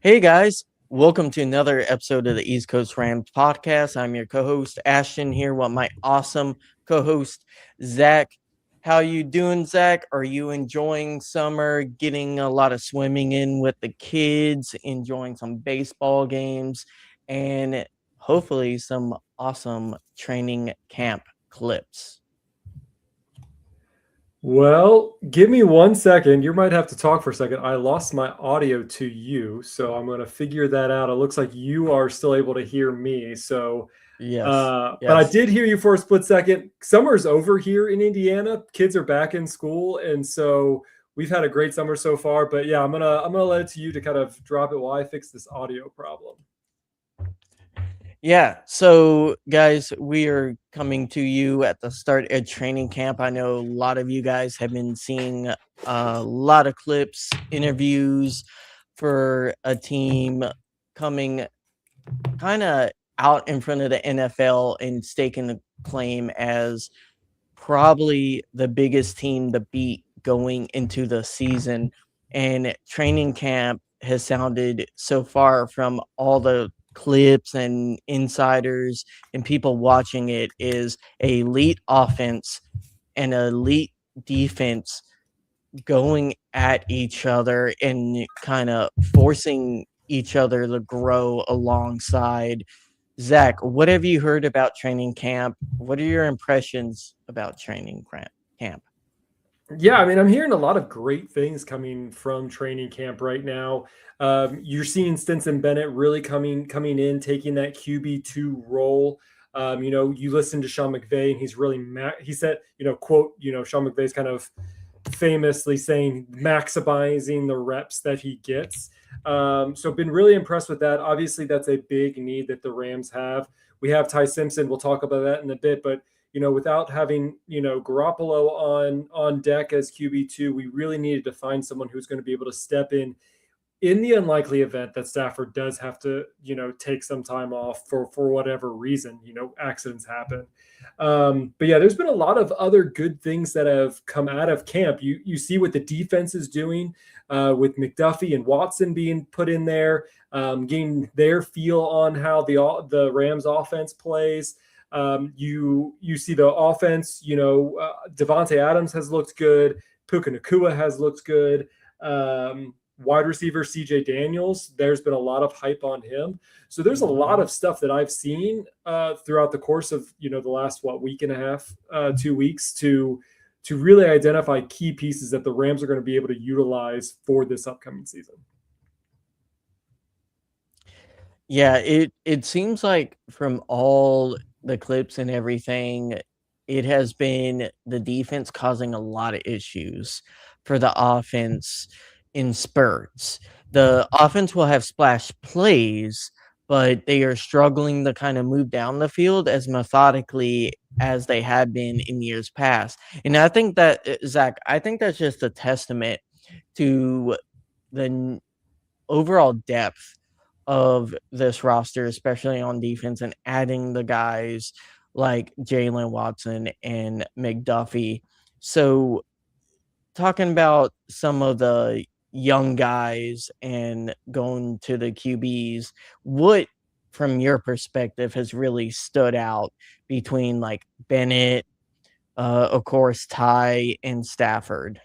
Hey guys, welcome to another episode of the East Coast Rams podcast. I'm your co-host Ashton here with my awesome co-host Zach. How you doing, Zach? Are you enjoying summer, getting a lot of swimming in with the kids, enjoying some baseball games, and hopefully some awesome training camp clips? Well, give me 1 second. You might have to talk for a second. I lost my audio to you, so I'm going to figure that out. It looks like you are still able to hear me. Yes, But I yes. did hear you for a split second. Summer's over here in Indiana. Kids are back in school, and so we've had a great summer so far. But yeah, I'm gonna let it to you to kind of drop it while I fix this audio problem. Yeah, so guys, we are coming to you at the start of training camp. I know a lot of you guys have been seeing a lot of clips, interviews for a team coming kind of out in front of the NFL and staking the claim as probably the biggest team to beat going into the season. And training camp has sounded so far from all the clips and insiders and people watching it is a elite offense and elite defense going at each other and kind of forcing each other to grow alongside. Zach, what have you heard about training camp? What are your impressions about camp? Yeah, I mean, I'm hearing a lot of great things coming from training camp right now. You're seeing Stinson Bennett really coming in, taking that QB2 role. You listen to Sean McVay, and he's really he said, quote, Sean McVay's kind of famously saying maximizing the reps that he gets. So been really impressed with that. Obviously, that's a big need that the Rams have. We have Ty Simpson. We'll talk about that in a bit, but without having Garoppolo on deck as QB2, we really needed to find someone who's going to be able to step in the unlikely event that Stafford does have to, take some time off for whatever reason. Accidents happen. But yeah, there's been a lot of other good things that have come out of camp. You see what the defense is doing with McDuffie and Watson being put in there, getting their feel on how the Rams offense plays. You see the offense. Devontae Adams has looked good. Puka Nacua has looked good. Wide receiver CJ Daniels, there's been a lot of hype on him. So there's a lot of stuff that I've seen throughout the course of the last week and a half, 2 weeks to really identify key pieces that the Rams are going to be able to utilize for this upcoming season. Yeah, it seems like from all the clips and everything, it has been the defense causing a lot of issues for the offense in spurts. The offense will have splash plays, but they are struggling to kind of move down the field as methodically as they had been in years past. And I think that, Zach, I think that's just a testament to the overall depth of this roster, especially on defense, and adding the guys like Jalen Watson and McDuffie. So, talking about some of the young guys and going to the QBs, what, from your perspective, has really stood out between like Bennett, of course, Ty, and Stafford?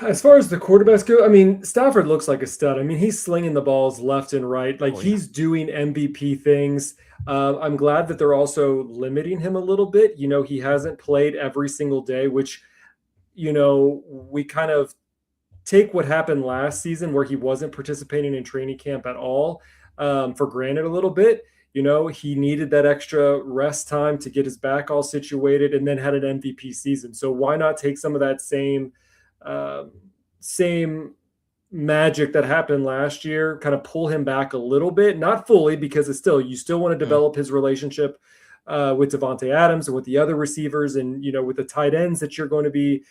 As far as the quarterbacks go, I mean, Stafford looks like a stud. I mean, he's slinging the balls left and right. Like Oh, yeah. he's doing MVP things. I'm glad that they're also limiting him a little bit. He hasn't played every single day, which, we kind of take what happened last season where he wasn't participating in training camp at all for granted a little bit. He needed that extra rest time to get his back all situated and then had an MVP season. So why not take some of that same magic that happened last year, kind of pull him back a little bit, not fully, because you still want to develop his relationship with Devontae Adams and with the other receivers and, with the tight ends that you're going to be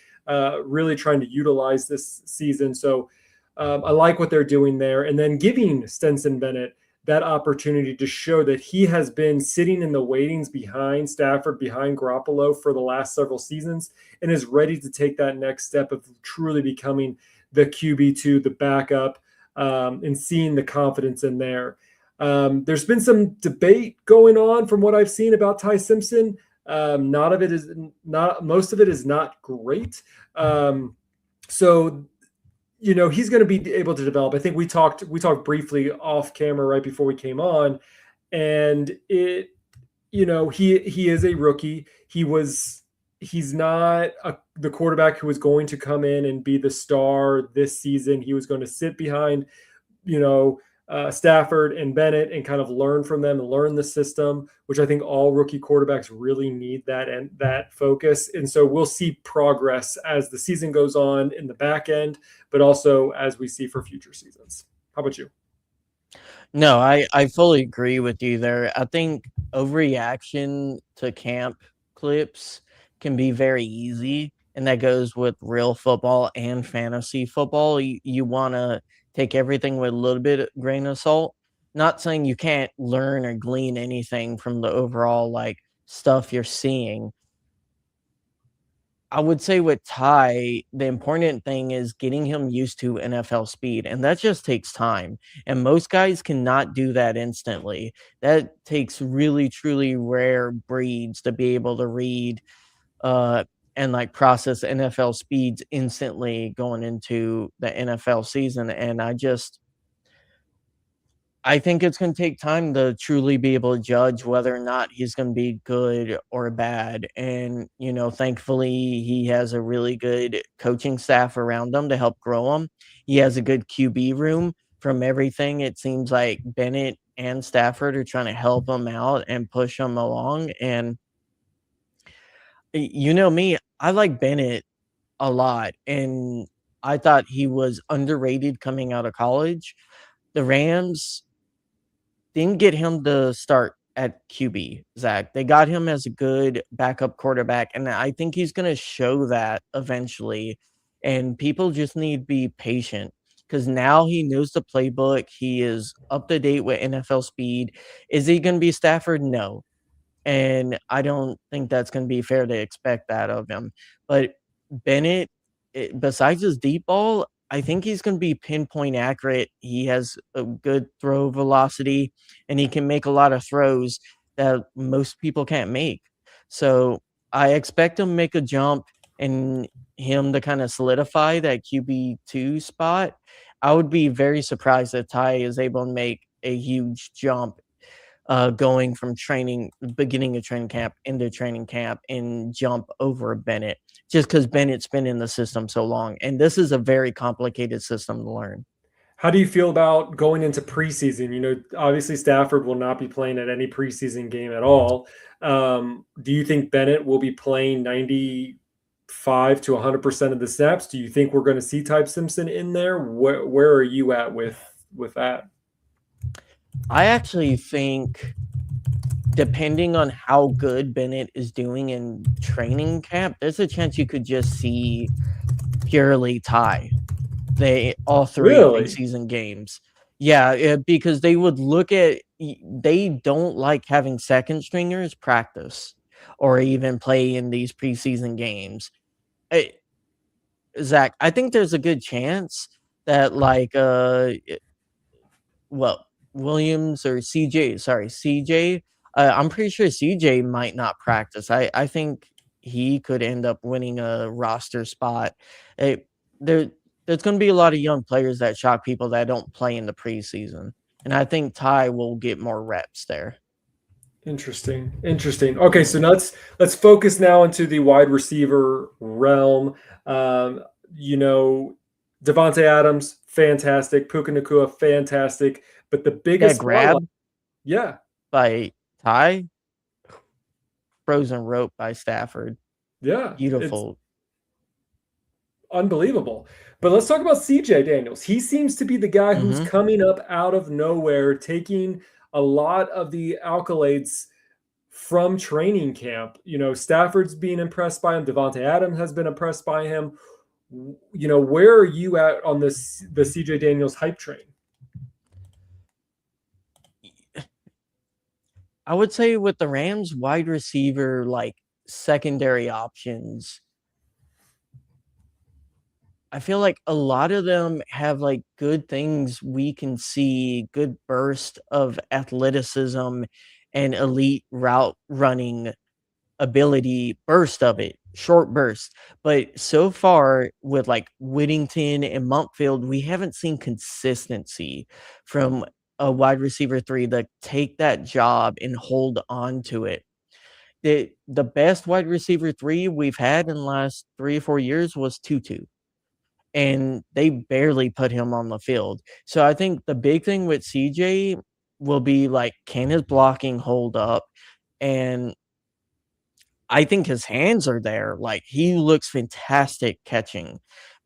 really trying to utilize this season. So I like what they're doing there. And then giving Stinson Bennett that opportunity to show that he has been sitting in the waitings behind Stafford, behind Garoppolo for the last several seasons, and is ready to take that next step of truly becoming the QB2, the backup. and seeing the confidence in there. There's been some debate going on from what I've seen about Ty Simpson. Not of it is not most of it is not great. So he's going to be able to develop. I think we talked briefly off camera right before we came on, and he is a rookie. He's not the quarterback who was going to come in and be the star this season. He was going to sit behind, Stafford and Bennett and kind of learn from them and learn the system, which I think all rookie quarterbacks really need that focus. And so we'll see progress as the season goes on in the back end, but also as we see for future seasons. How about you? No, I fully agree with you there. I think overreaction to camp clips can be very easy, and that goes with real football and fantasy football. You want to take everything with a little bit of grain of salt. Not saying you can't learn or glean anything from the overall like stuff you're seeing. I would say with Ty, the important thing is getting him used to NFL speed, and that just takes time. And most guys cannot do that instantly. That takes really, truly rare breeds to be able to read uh, and like process NFL speeds instantly going into the NFL season. And I think it's gonna take time to truly be able to judge whether or not he's gonna be good or bad, and, thankfully, he has a really good coaching staff around him to help grow him. He has a good QB room. From everything, it seems like Bennett and Stafford are trying to help him out and push him along, and you know me, I like Bennett a lot, and I thought he was underrated coming out of college. The Rams didn't get him to start at QB, Zach. They got him as a good backup quarterback, and I think he's gonna show that eventually, and people just need to be patient because now he knows the playbook. He is up to date with NFL speed. Is he gonna be Stafford? No. And I don't think that's gonna be fair to expect that of him. But Bennett, besides his deep ball, I think he's gonna be pinpoint accurate. He has a good throw velocity, and he can make a lot of throws that most people can't make. So, I expect him to make a jump and him to kinda solidify that QB2 spot. I would be very surprised if Ty is able to make a huge jump going from beginning of training camp into training camp and jump over Bennett just because Bennett's been in the system so long. And this is a very complicated system to learn. How do you feel about going into preseason? Obviously Stafford will not be playing at any preseason game at all. Do you think Bennett will be playing 95 to 100% of the snaps? Do you think we're going to see Ty Simpson in there? Where are you at with that? I actually think, depending on how good Bennett is doing in training camp, there's a chance you could just see purely Ty. They all 3 Really? preseason games. Yeah, because they would look at they don't like having second stringers practice or even play in these preseason games. Eh, Zach, I think there's a good chance that well, Williams or CJ, I'm pretty sure CJ might not practice. I think he could end up winning a roster spot. Eh, there there's gonna be a lot of young players that shock people that don't play in the preseason, and I think Ty will get more reps there. Interesting. Interesting. Okay, so let's focus now into the wide receiver realm. Um, you know, Devontae Adams, fantastic. Puka Nakua, fantastic. But the That biggest spotlight, grab yeah, by Ty, frozen rope by Stafford. yeah, it's Beautiful. unbelievable. But let's talk about CJ Daniels. He seems to be the guy who's Mhm. coming up out of nowhere, taking a lot of the accolades from training camp. Stafford's being impressed by him. Devontae Adams has been impressed by him. Where are you at on the CJ Daniels hype train? I would say with the Rams wide receiver, like, secondary options, I feel like a lot of them have like good things we can see, good burst of athleticism and elite route running ability, burst of it, short burst. But so far with like Whittington and Montfield, we haven't seen consistency from a wide receiver three that take that job and hold on to it. The best wide receiver three we've had in the last 3 or 4 years was Tutu, and they barely put him on the field. So I think the big thing with CJ will be like, can his blocking hold up? And I think his hands are there. Like, he looks fantastic catching,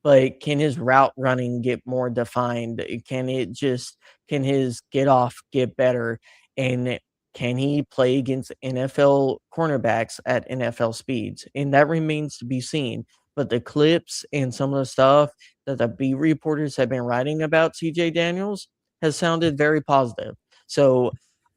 but can his route running get more defined? Can his get off get better? And can he play against NFL cornerbacks at NFL speeds? And that remains to be seen. But the clips and some of the stuff that the beat reporters have been writing about CJ Daniels has sounded very positive. So,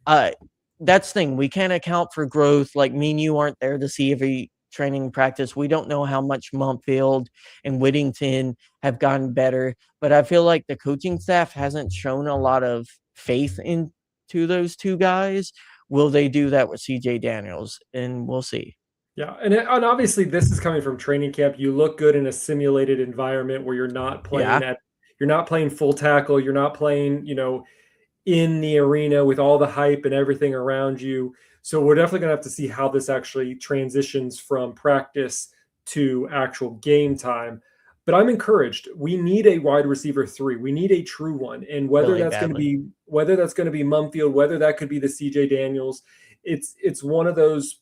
uh, that's the thing. We can't account for growth. Like, me and you aren't there to see every training practice. We don't know how much Montfield and Whittington have gotten better, but I feel like the coaching staff hasn't shown a lot of faith into those two guys. Will they do that with CJ Daniels? And we'll see. Yeah, and obviously this is coming from training camp. You look good in a simulated environment where Yeah, you're not playing full tackle, you're not playing, in the arena with all the hype and everything around you. So we're definitely going to have to see how this actually transitions from practice to actual game time. But I'm encouraged. We need a wide receiver three. We need a true one. And really badly. whether that's going to be Mumfield, whether that could be the CJ Daniels, it's one of those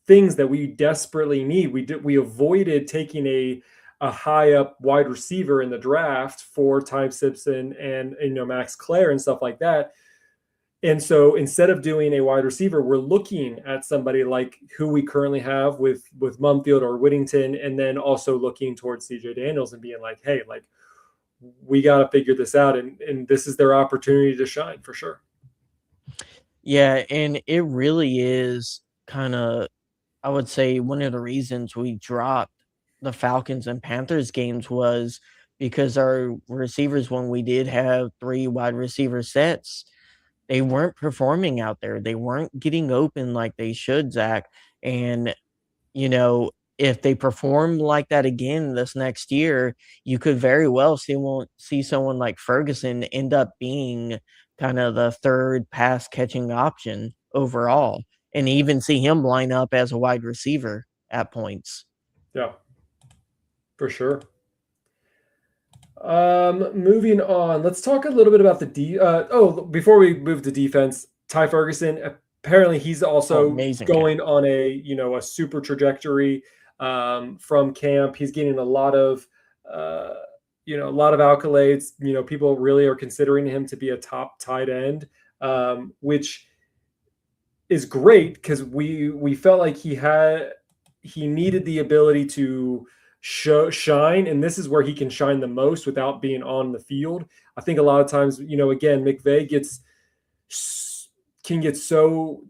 things that we desperately need. We avoided taking a high up wide receiver in the draft for Ty Simpson and Max Clare and stuff like that. And so instead of doing a wide receiver, we're looking at somebody like who we currently have with Mumfield or Whittington, and then also looking towards CJ Daniels and being like, hey, like we got to figure this out, and this is their opportunity to shine for sure. Yeah, and it really is kind of, I would say, one of the reasons we dropped the Falcons and Panthers games was because our receivers, when we did have three wide receiver sets, they weren't performing out there. They weren't getting open like they should, Zach. And, you know, if they perform like that again this next year, you could very well see someone like Ferguson end up being kind of the third pass catching option overall, and even see him line up as a wide receiver at points. Yeah, for sure. Moving on, let's talk a little bit about before we move to defense, Ty Ferguson, apparently he's Oh, also amazing guy. going on a super trajectory from camp. He's getting uh, a lot of accolades. People really are considering him to be a top tight end, which is great because we felt like he needed the ability to shine, and this is where he can shine the most without being on the field. I think a lot of times, again, McVay can get so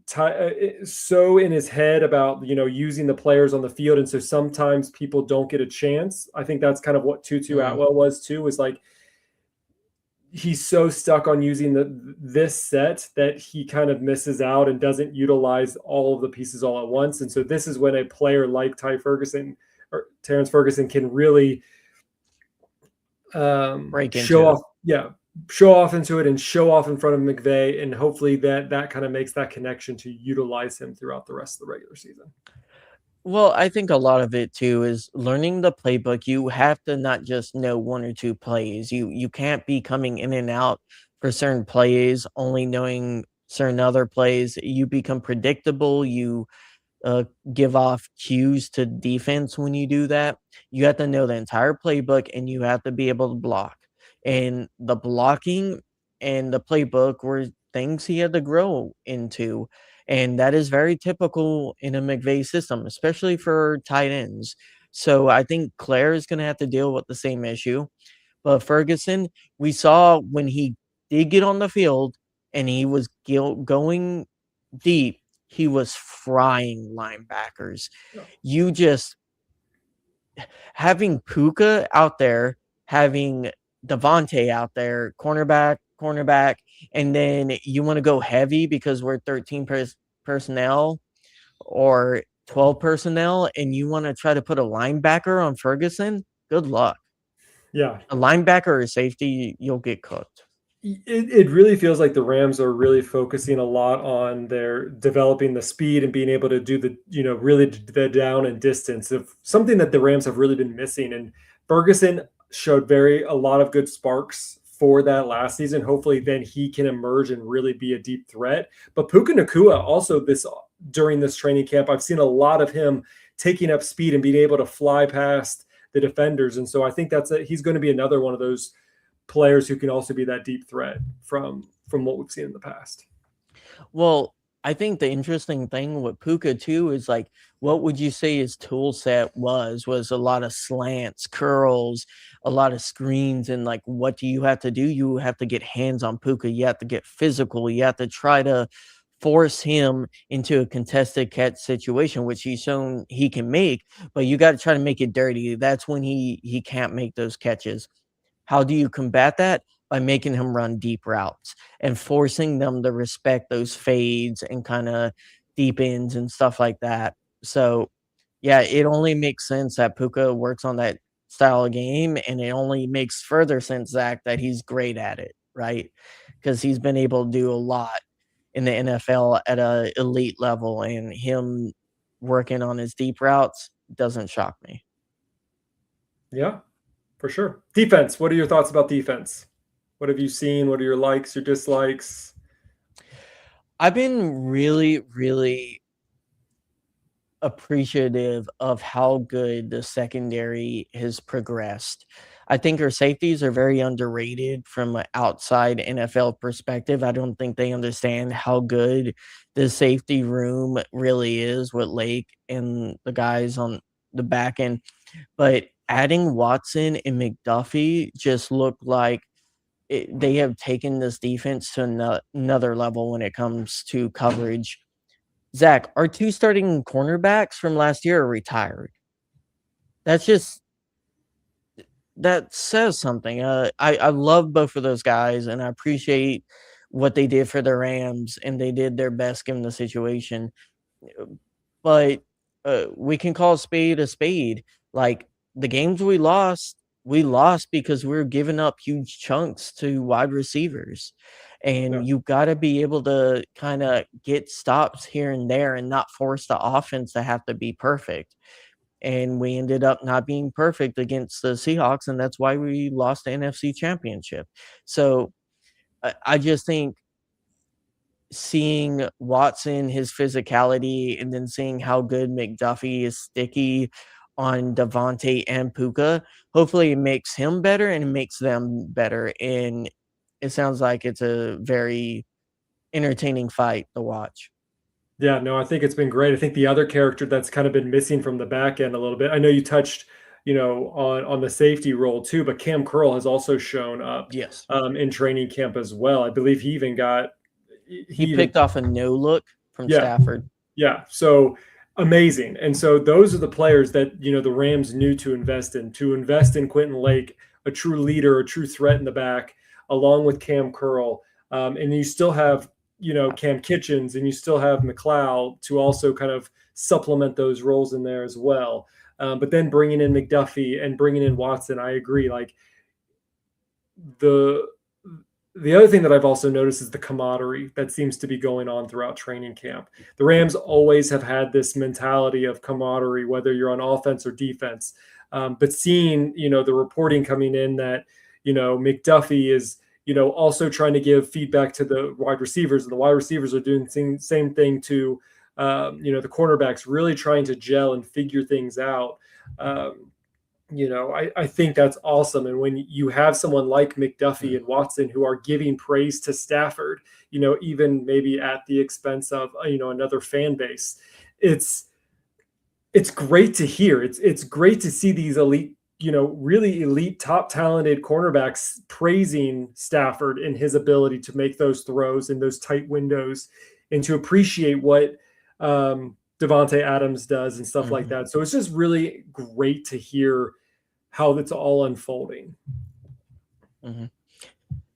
in his head about using the players on the field, and so sometimes people don't get a chance. I think that's kind of what Tutu Mm, Atwell was too. Was like he's so stuck on using this set that he kind of misses out and doesn't utilize all of the pieces all at once. And so this is when a player like Ty Ferguson or Terrence Ferguson can really break show into it. off, yeah, show off into it and show off in front of McVay, and hopefully that kind of makes that connection to utilize him throughout the rest of the regular season. Well, I think a lot of it too is learning the playbook. You have to not just know one or two plays. You can't be coming in and out for certain plays, only knowing certain other plays. You become predictable. You uh, give off cues to defense when you do that. You have to know the entire playbook and you have to be able to block. And the blocking and the playbook were things he had to grow into. And that is very typical in a McVay system, especially for tight ends. So I think Claire is going to have to deal with the same issue. But Ferguson, we saw when he did get on the field and he was going deep, he was frying linebackers. Yeah. You just having Puka out there, having Devontae out there, cornerback, and then you want to go heavy because we're 13 personnel or 12 personnel, and you want to try to put a linebacker on Ferguson. Good luck. Yeah. A linebacker or a safety, you'll get cooked. It really feels like the Rams are really focusing a lot on their developing the speed and being able to do the, really the down and distance of something that the Rams have really been missing. And Ferguson showed a lot of good sparks for that last season. Hopefully then he can emerge and really be a deep threat. But Puka Nakua also during this training camp, I've seen a lot of him taking up speed and being able to fly past the defenders. And so I think he's going to be another one of those players who can also be that deep threat from what we've seen in the past. Well, I think the interesting thing with Puka too is like, what would you say his tool set was? Was a lot of slants, curls, a lot of screens, and like, what do you have to do? You have to get hands on Puka. You have to get physical. You have to try to force him into a contested catch situation, which he's shown he can make, but you got to try to make it dirty. That's when he can't make those catches. How do you combat that? By making him run deep routes and forcing them to respect those fades and kind of deep ends and stuff like that. So, yeah, it only makes sense that Puka works on that style of game, and it only makes further sense, Zach, that he's great at it, right? Because he's been able to do a lot in the NFL at a elite level, and him working on his deep routes doesn't shock me. Yeah, for sure. Defense. What are your thoughts about defense? What have you seen? What are your likes, your dislikes? I've been really, really appreciative of how good the secondary has progressed. I think our safeties are very underrated from an outside NFL perspective. I don't think they understand how good the safety room really is with Lake and the guys on the back end. But adding Watson and McDuffie just look like they have taken this defense to another level when it comes to coverage. Zach, our two starting cornerbacks from last year are retired. That's just that says something. I love both of those guys, and I appreciate what they did for the Rams, and they did their best given the situation. But we can call a spade a spade. Like the games we lost because we are giving up huge chunks to wide receivers. Yeah. And you got to be able to kind of get stops here and there and not force the offense to have to be perfect. And we ended up not being perfect against the Seahawks, and that's why we lost the NFC Championship. So I just think seeing Watson, his physicality, and then seeing how good McDuffie is sticky on Devontae and Puka, hopefully it makes him better and it makes them better. And it sounds like it's a very entertaining fight to watch. Yeah, no, I think it's been great. I think the other character that's kind of been missing from the back end a little bit. I know you touched, on the safety role too, but Cam Curl has also shown up Yes. in training camp as well. I believe he He even picked off a no look from yeah, Stafford. yeah. So amazing. And so those are the players that, the Rams knew to invest in Quentin Lake, a true leader, a true threat in the back, along with Cam Curl. And you still have, Cam Kitchens and you still have McLeod to also kind of supplement those roles in there as well. But then bringing in McDuffie and bringing in Watson, I agree. Like the the other thing that I've also noticed is the camaraderie that seems to be going on throughout training camp. The Rams always have had this mentality of camaraderie, whether you're on offense or defense. But seeing, the reporting coming in that, McDuffie is, also trying to give feedback to the wide receivers, and the wide receivers are doing the same thing to, the cornerbacks, really trying to gel and figure things out. I think that's awesome. And when you have someone like McDuffie and Watson who are giving praise to Stafford, even maybe at the expense of, another fan base, it's great to hear. It's great to see these elite, really elite, top talented cornerbacks praising Stafford and his ability to make those throws in those tight windows and to appreciate what, Devonte Adams does and stuff like Mhm, that. So it's just really great to hear how it's all unfolding. mhm.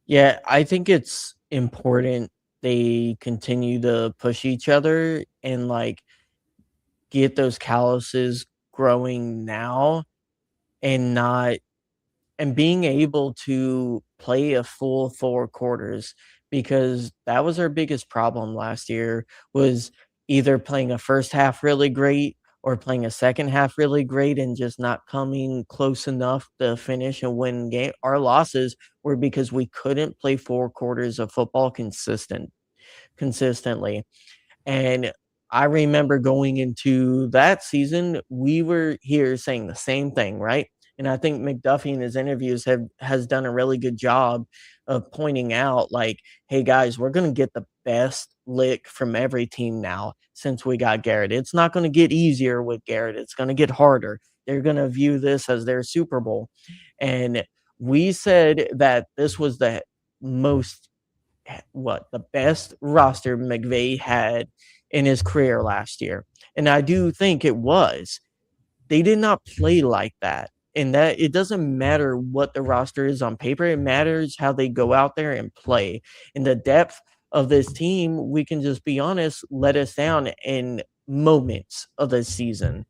Yeah, I think it's important they continue to push each other and, like, get those calluses growing now and not and being able to play a full 4 quarters because that was our biggest problem last year was either playing a first half really great or playing a second half really great and just not coming close enough to finish and win game. Our losses were because we couldn't play 4 quarters of football consistently. And I remember going into that season, we were here saying the same thing, right? And I think McDuffie in his interviews has done a really good job of pointing out, like, hey guys, we're gonna get the best lick from every team now since we got Garrett. It's not gonna get easier with Garrett, it's gonna get harder. They're gonna view this as their Super Bowl. And we said that this was the most the best roster McVay had in his career last year. And I do think it was. They did not play like that. And that it doesn't matter what the roster is on paper, it matters how they go out there and play. And the depth of this team, we can just be honest, let us down in moments of the season.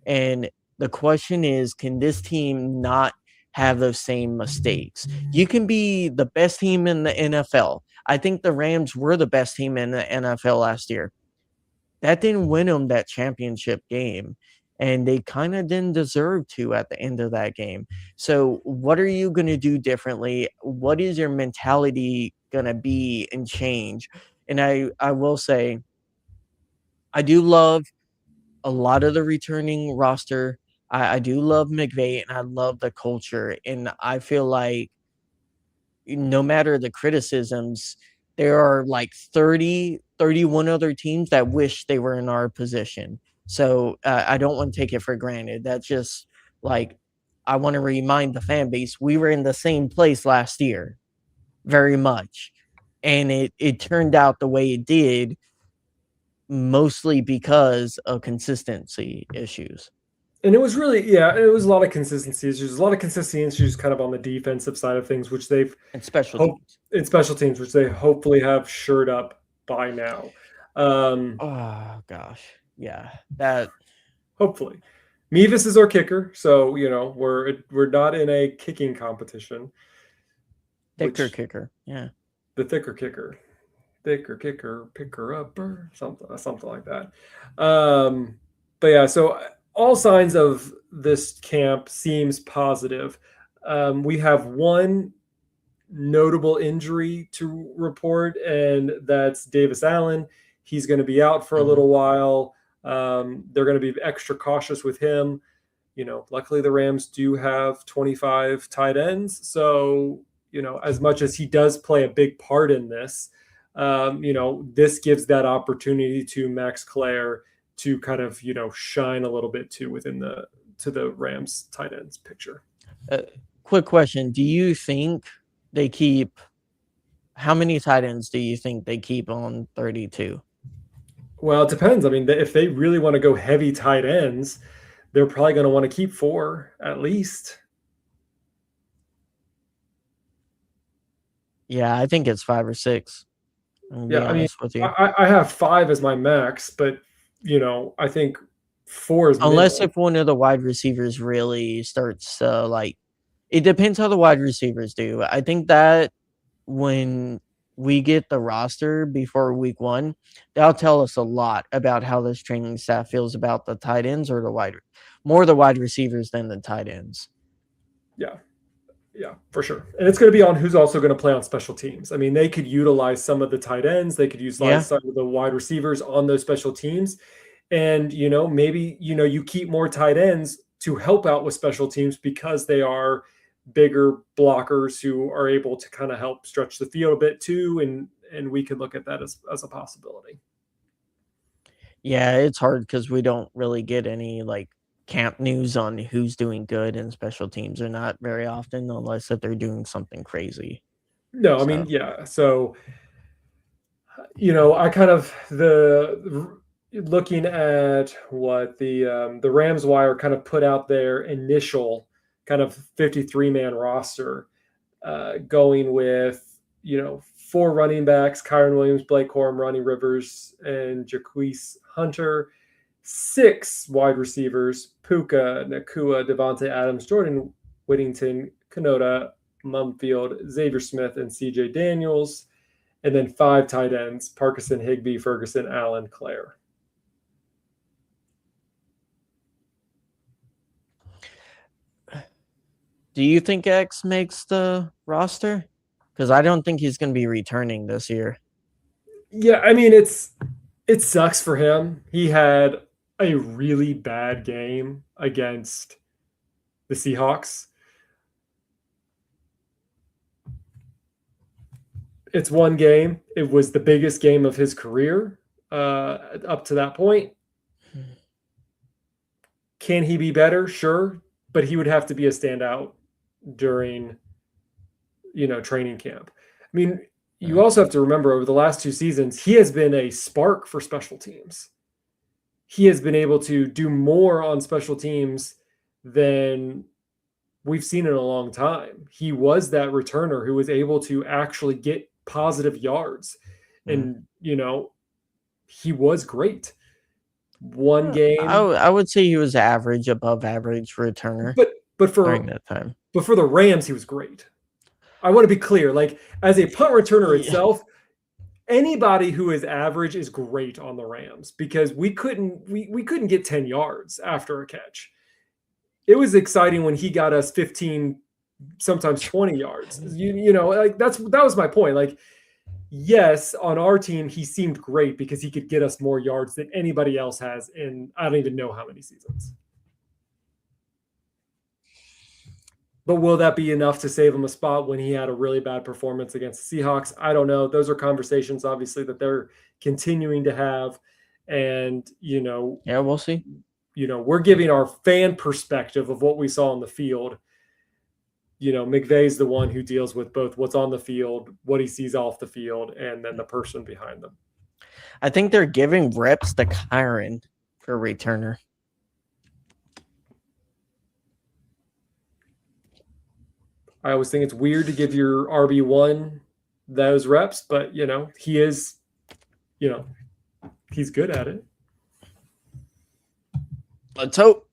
And the question is, can this team not have those same mistakes? You can be the best team in the NFL. I think the Rams were the best team in the NFL last year. That didn't win them that championship game. And they kind of didn't deserve to at the end of that game. So, what are you going to do differently? What is your mentality going to be and change? And I will say, I do love a lot of the returning roster. I do love McVay and I love the culture. And I feel like no matter the criticisms, there are like 31 other teams that wish they were in our position. So I don't want to take it for granted. That's just like, I want to remind the fan base we were in the same place last year, very much. And it turned out the way it did mostly because of consistency issues And it was really, yeah, it was a lot of consistency issues. There's a lot of consistency issues kind of on the defensive side of things, which they've and special hope teams. in special teams, which they hopefully have shored up by now. Um, Oh gosh. Yeah. That hopefully. Mevis is our kicker, so we're not in a kicking competition, thicker which kicker. Yeah. the thicker kicker, picker upper, something like that. Um, but yeah, so all signs of this camp seems positive. We have one notable injury to report, and that's Davis Allen. He's going to be out for a Mhm. little while. They're going to be extra cautious with him. Luckily the Rams do have 25 tight ends. So, as much as he does play a big part in this, this gives that opportunity to Max Clare to kind of, shine a little bit too within the Rams tight ends picture. Uh, quick question: do you think they keep? How many tight ends do you think they keep on 32? Well, it depends. I mean, if they really want to go heavy tight ends, they're probably going to want to keep four at least. Yeah, I think it's 5 or 6. I'm gonna be Yeah, I mean, honest with you. I have five as my max, but I think four is Unless minimum. if one of the wide receivers really starts like, it depends how the wide receivers do. I think that when we get the roster before week 1, that'll tell us a lot about how this training staff feels about the tight ends or the wide receivers than the tight ends. Yeah, yeah, for sure. And it's going to be on who's also going to play on special teams. I mean, they could utilize some of the tight ends, they could Yeah. utilize some of the wide receivers on those special teams. And, maybe, you keep more tight ends to help out with special teams because they are bigger blockers who are able to kind of help stretch the field a bit too. And we could look at that as a possibility. Yeah, it's hard because we don't really get any like camp news on who's doing good in special teams or not very often, unless if they're doing something crazy. No, I mean, So yeah. So, I kind of looking at what the Rams Wire kind of put out their initial kind of 53-man roster, going with, four running backs: Kyron Williams, Blake Corum, Ronnie Rivers, and Jaquise Hunter. Six wide receivers: Puka, Nakua, Devontae Adams, Jordan Whittington, Kanota, Mumfield, Xavier Smith, and CJ Daniels. And then five tight ends: Parkinson, Higbee, Ferguson, Allen, Claire. Do you think X makes the roster? Because I don't think he's going to be returning this year. Yeah, I mean, it sucks for him. He had a really bad game against the Seahawks. It's one game. It was the biggest game of his career up to that point. Can he be better? Sure, but he would have to be a standout during, training camp. I mean, you also have to remember, over the last two seasons, he has been a spark for special teams. He has been able to do more on special teams than we've seen in a long time. He was that returner who was able to actually get positive yards. And, he was great. One game. I would say he was average, above average returner but during that time. But for the Rams, he was great. I want to be clear. Like, as a punt returner itself, anybody who is average is great on the Rams, because we couldn't get 10 yards after a catch. It was exciting when he got us 15, sometimes 20 yards. Like, that was my point. Like, yes, on our team, he seemed great because he could get us more yards than anybody else has in I don't even know how many seasons. But will that be enough to save him a spot when he had a really bad performance against the Seahawks? I don't know. Those are conversations, obviously, that they're continuing to have. And, yeah, we'll see. We're giving our fan perspective of what we saw on the field. McVay's the one who deals with both what's on the field, what he sees off the field, and then the person behind them. I think they're giving reps to Kyron for returner. I always think it's weird to give your RB1 those reps, but, he is, he's good at it. Let's hope.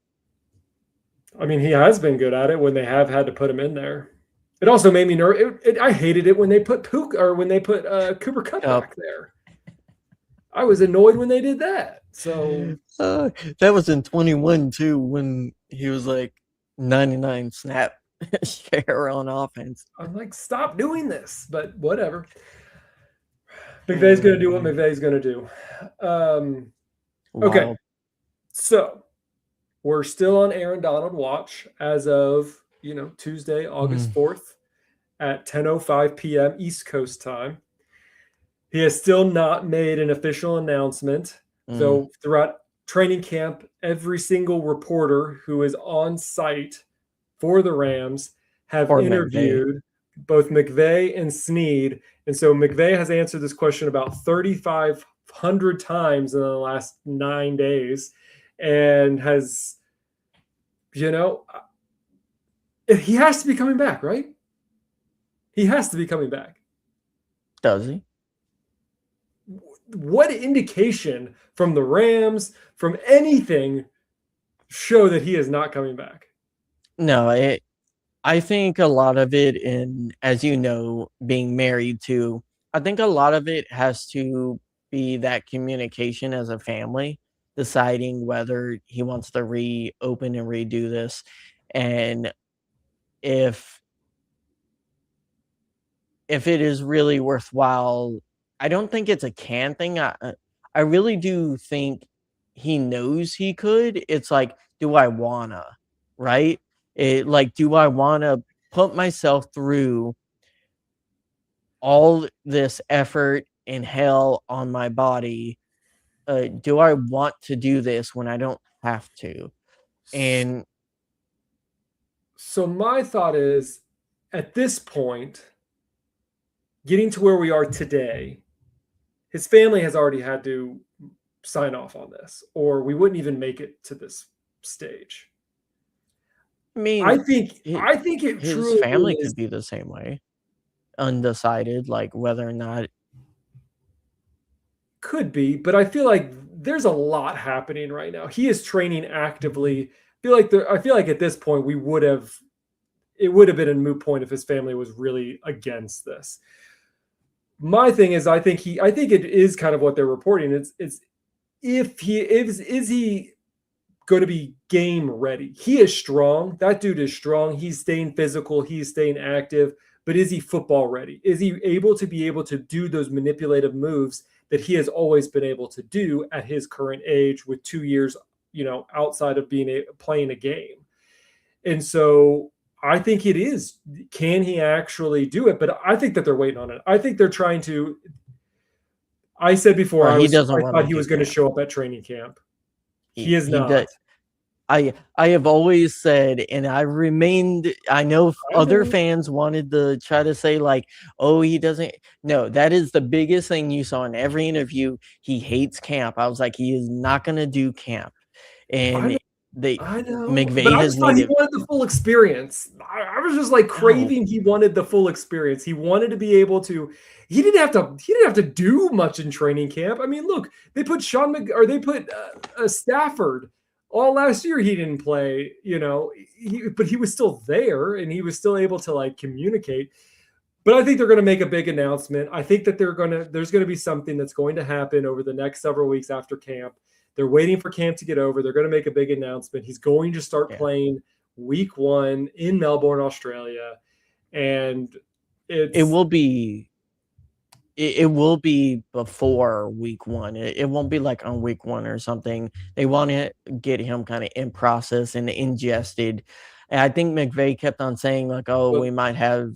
I mean, he has been good at it when they have had to put him in there. It also made me nervous. I hated it when they put Cooper Kupp back there. I was annoyed when they did that. So that was in 21 too, when he was like 99 snap share on offense. I'm like, stop doing this, but whatever. McVay's going to do what McVay's going to do. Okay, so we're still on Aaron Donald watch as of, Tuesday, August 4th at 10:05 p.m. East Coast time. He has still not made an official announcement. So throughout training camp, every single reporter who is on site for the Rams have interviewed both McVay and Snead. And so McVay has answered this question about 3,500 times in the last 9 days, and has, he has to be coming back, right? He has to be coming back. Does he? What indication from the Rams, from anything, show that he is not coming back? No, I think a lot of it, in, as you know, being married to, I think a lot of it has to be that communication as a family, deciding whether he wants to reopen and redo this. And if it is really worthwhile, I don't think it's a can thing. I really do think he knows he could. It's like, do I wanna, right? Do I wanna put myself through all this effort and hell on my body? Do I want to do this when I don't have to? And so my thought is, at this point, getting to where we are today, his family has already had to sign off on this, or we wouldn't even make it to this stage. I mean, hi I think it his truly family is. could be the same way, undecided, like, whether or not Could be, but I feel like there's a lot happening right now. He is training actively. I feel like at this point it would have been a moot point if his family was really against this. My thing is, I think it is kind of what they're reporting. It's if he is he going to be game ready? He is strong. That dude is strong. He's staying physical. He's staying active. But is he football ready? Is he able to do those manipulative moves that he has always been able to do at his current age with 2 years, outside of playing a game? And so I think it is. Can he actually do it? But I think that they're waiting on it. I think they're trying to. I said before well, he doesn't I wanna thought he do was going to camp. show up at training camp. He is He not. does. I have always said, and I know I other know. fans wanted to try to say, like, "Oh, he doesn't." No, that is the biggest thing you saw in every interview. He hates camp. I was like, "He is not gonna do camp." I And know. they I know. But McVay I has just thought made he it wanted the full experience. I was just like no, craving he wanted the full experience. He wanted to be able to. He didn't have to do much in training camp. I mean, look, they put they put Stafford all last year. He didn't play, but he was still there and he was still able to like communicate. But I think they're going to make a big announcement. I think that there's going to be something that's going to happen over the next several weeks after camp. They're waiting for camp to get over. They're going to make a big announcement. He's going to start yeah. playing week 1 in Melbourne, Australia. And It it's will be it will be before week 1. It won't be, like, on week 1 or something. They wanna get him kinda in process and ingested, and I think McVay kept on saying, like, "Oh, but we might have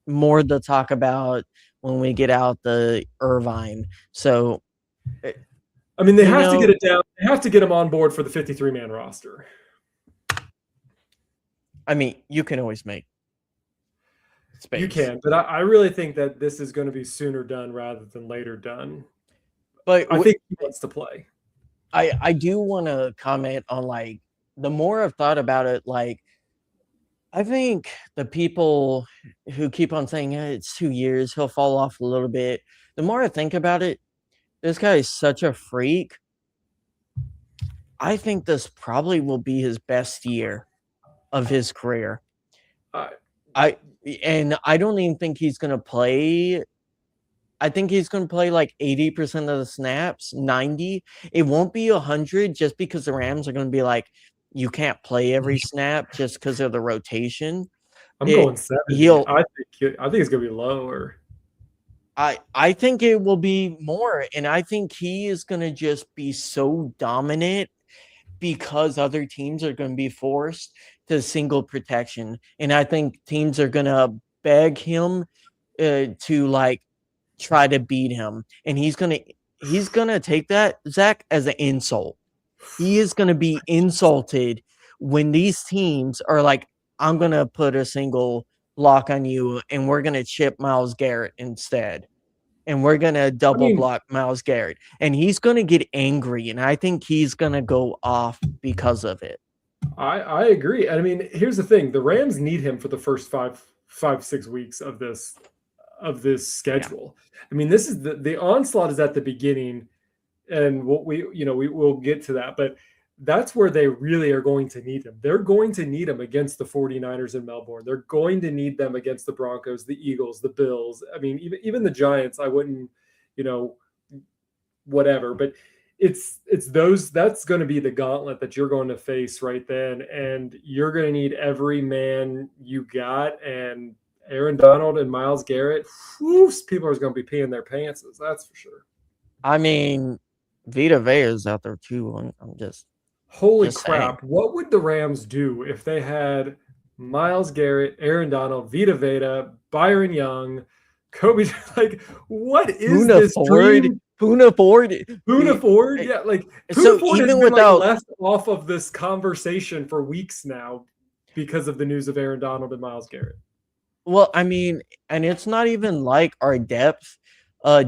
more to talk about when we get out the Irvine." So, eh, I mean, they you have to get know, it down. They have to get him on board for the 53-man roster. I mean, you can always make You space. can, but I really think that this is going to be sooner done rather than later done. But I think he wants to play. I do wanna comment on, like, the more I've thought about it, like, I think the people who keep on saying, it's 2 years, he'll fall off a little bit." The more I think about it, this guy is such a freak. I think this probably will be his best year of his career. Uh, I and I don't even think he's gonna play. I think he's gonna play, like, 80% of the snaps, 90. It won't be 100 just because the Rams are gonna be like, "You can't play every snap just because of the rotation." I'm It going 70. he'll I think it's going to be lower. I think it will be more, and I think he is gonna just be so dominant because other teams are gonna be forced to single protection, and I think teams are gonna beg him, to, like, try to beat him, and he's gonna take that, Zach, as an insult. He is gonna be insulted when these teams are like, "I'm gonna put a single block on you, and we're gonna chip Myles Garrett instead." And we're gonna I double mean, block Myles Garrett, and he's gonna get angry, and I think he's gonna go off because of it. I agree. I mean, here's the thing: the Rams need him for the first 6 weeks of this Yeah, schedule. I mean, this is the onslaught is at the beginning, and what we will get to that, but that's where they really are going to need him. They're going to need him against the 49ers in Melbourne. They're going to need them against the Broncos, the Eagles, the Bills. I mean, even the Giants, I wouldn't, you know, whatever, but it's those that's going to be the gauntlet that you're going to face right then, and you're going to need every man you got. And Aaron Donald and Myles Garrett, whew, people are going to be peeing their pants, that's for sure. I mean, Vita Vea is out there too. I'm Holy just saying. crap, what would the Rams do if they had Myles Garrett, Aaron Donald, Vita Veda, Byron Young, Kobe? Like, what is Poona this Ford, dream? Poona Ford. Poona eh, Ford, eh, yeah, like Poona So Ford has even been like without left off of this conversation for weeks now because of the news of Aaron Donald and Myles Garrett. well, I mean, and it's not even like our depth.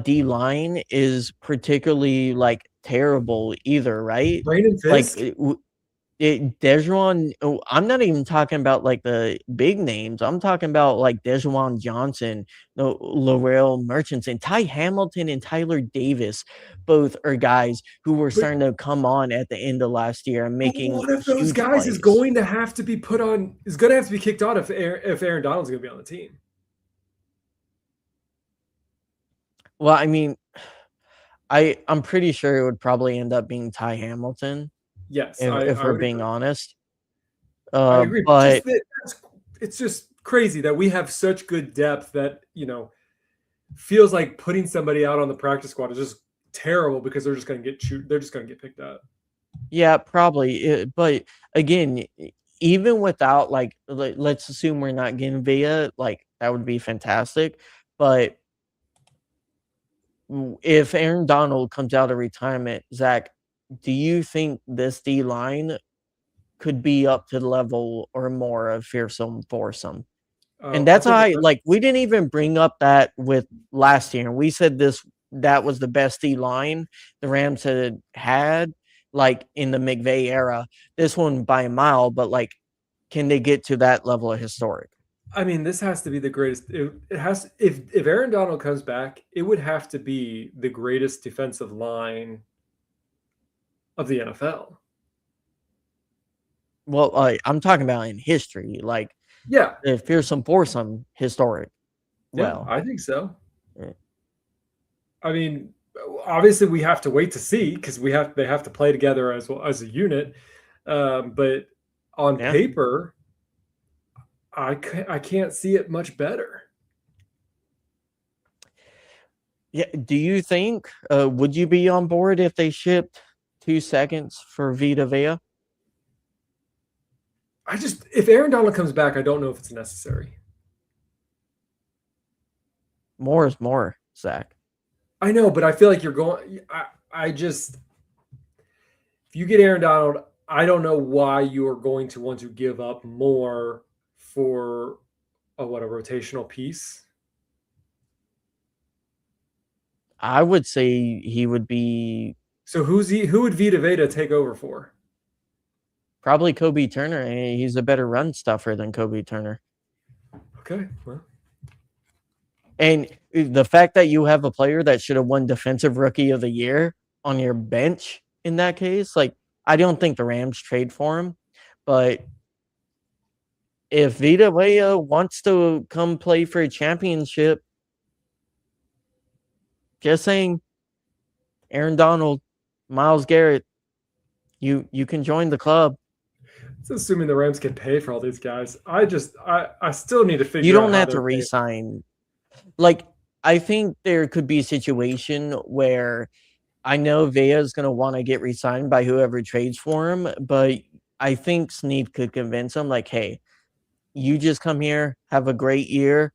D line is particularly like terrible either, right? Brandon Like Fisk. Dejuan. Oh, I'm not even talking about like the big names. I'm talking about like Dejuan Johnson, no, Laurel Merchants, and Ty Hamilton and Tyler Davis. Both are guys who were But starting to come on at the end of last year and making one of those huge guys is plays. going to have to be put on. Is going to have to be kicked out if Aaron Donald's going to be on the team. Well, I mean, I'm pretty sure it would probably end up being Ty Hamilton Yes, if I we're would being agree. honest. I agree. But But it's just crazy that we have such good depth that feels like putting somebody out on the practice squad is just terrible because they're just going to get shoot. They're just going to get picked up. yeah, probably. But again, even without like, let's assume we're not getting Villa, like that would be fantastic. But if Aaron Donald comes out of retirement, Zach, do you think this D line could be up to the level or more of fearsome foursome? And I that's think how like we didn't even bring up that with last year. We said that was the best D line the Rams had like in the McVay era. This one by a mile, but like can they get to that level of historic? I mean, this has to be the greatest. It has if Aaron Donald comes back, it would have to be the greatest defensive line of the NFL. Well, I'm talking about in history, like Yeah, the fearsome foursome historic. yeah, Well, I think so. eh, I mean, obviously we have to wait to see because they have to play together as well as a unit. But on yeah. paper, I can't see it much better. Yeah. Do you think would you be on board if they shipped 2 seconds for Vita Vea? I just if Aaron Donald comes back, I don't know if it's necessary. More is more, Zach. I know, but I feel like you're going. I just if you get Aaron Donald, I don't know why you are going to want to give up more for a rotational piece. I would say he would be So who would Vita Veda take over for? probably Kobe Turner. He's a better run stuffer than Kobe Turner. Okay, well, And the fact that you have a player that should have won Defensive Rookie of the Year on your bench in that case, like I don't think the Rams trade for him. But if Vita Vea wants to come play for a championship, just saying, Aaron Donald, Myles Garrett, you can join the club. it's assuming the Rams can pay for all these guys. I still need to You figure out don't how have to they're paying. re-sign. Like I think there could be a situation where I know Vea is going to want to get re-signed by whoever trades for him, but I think Snead could convince him, like, hey, you just come here, have a great year.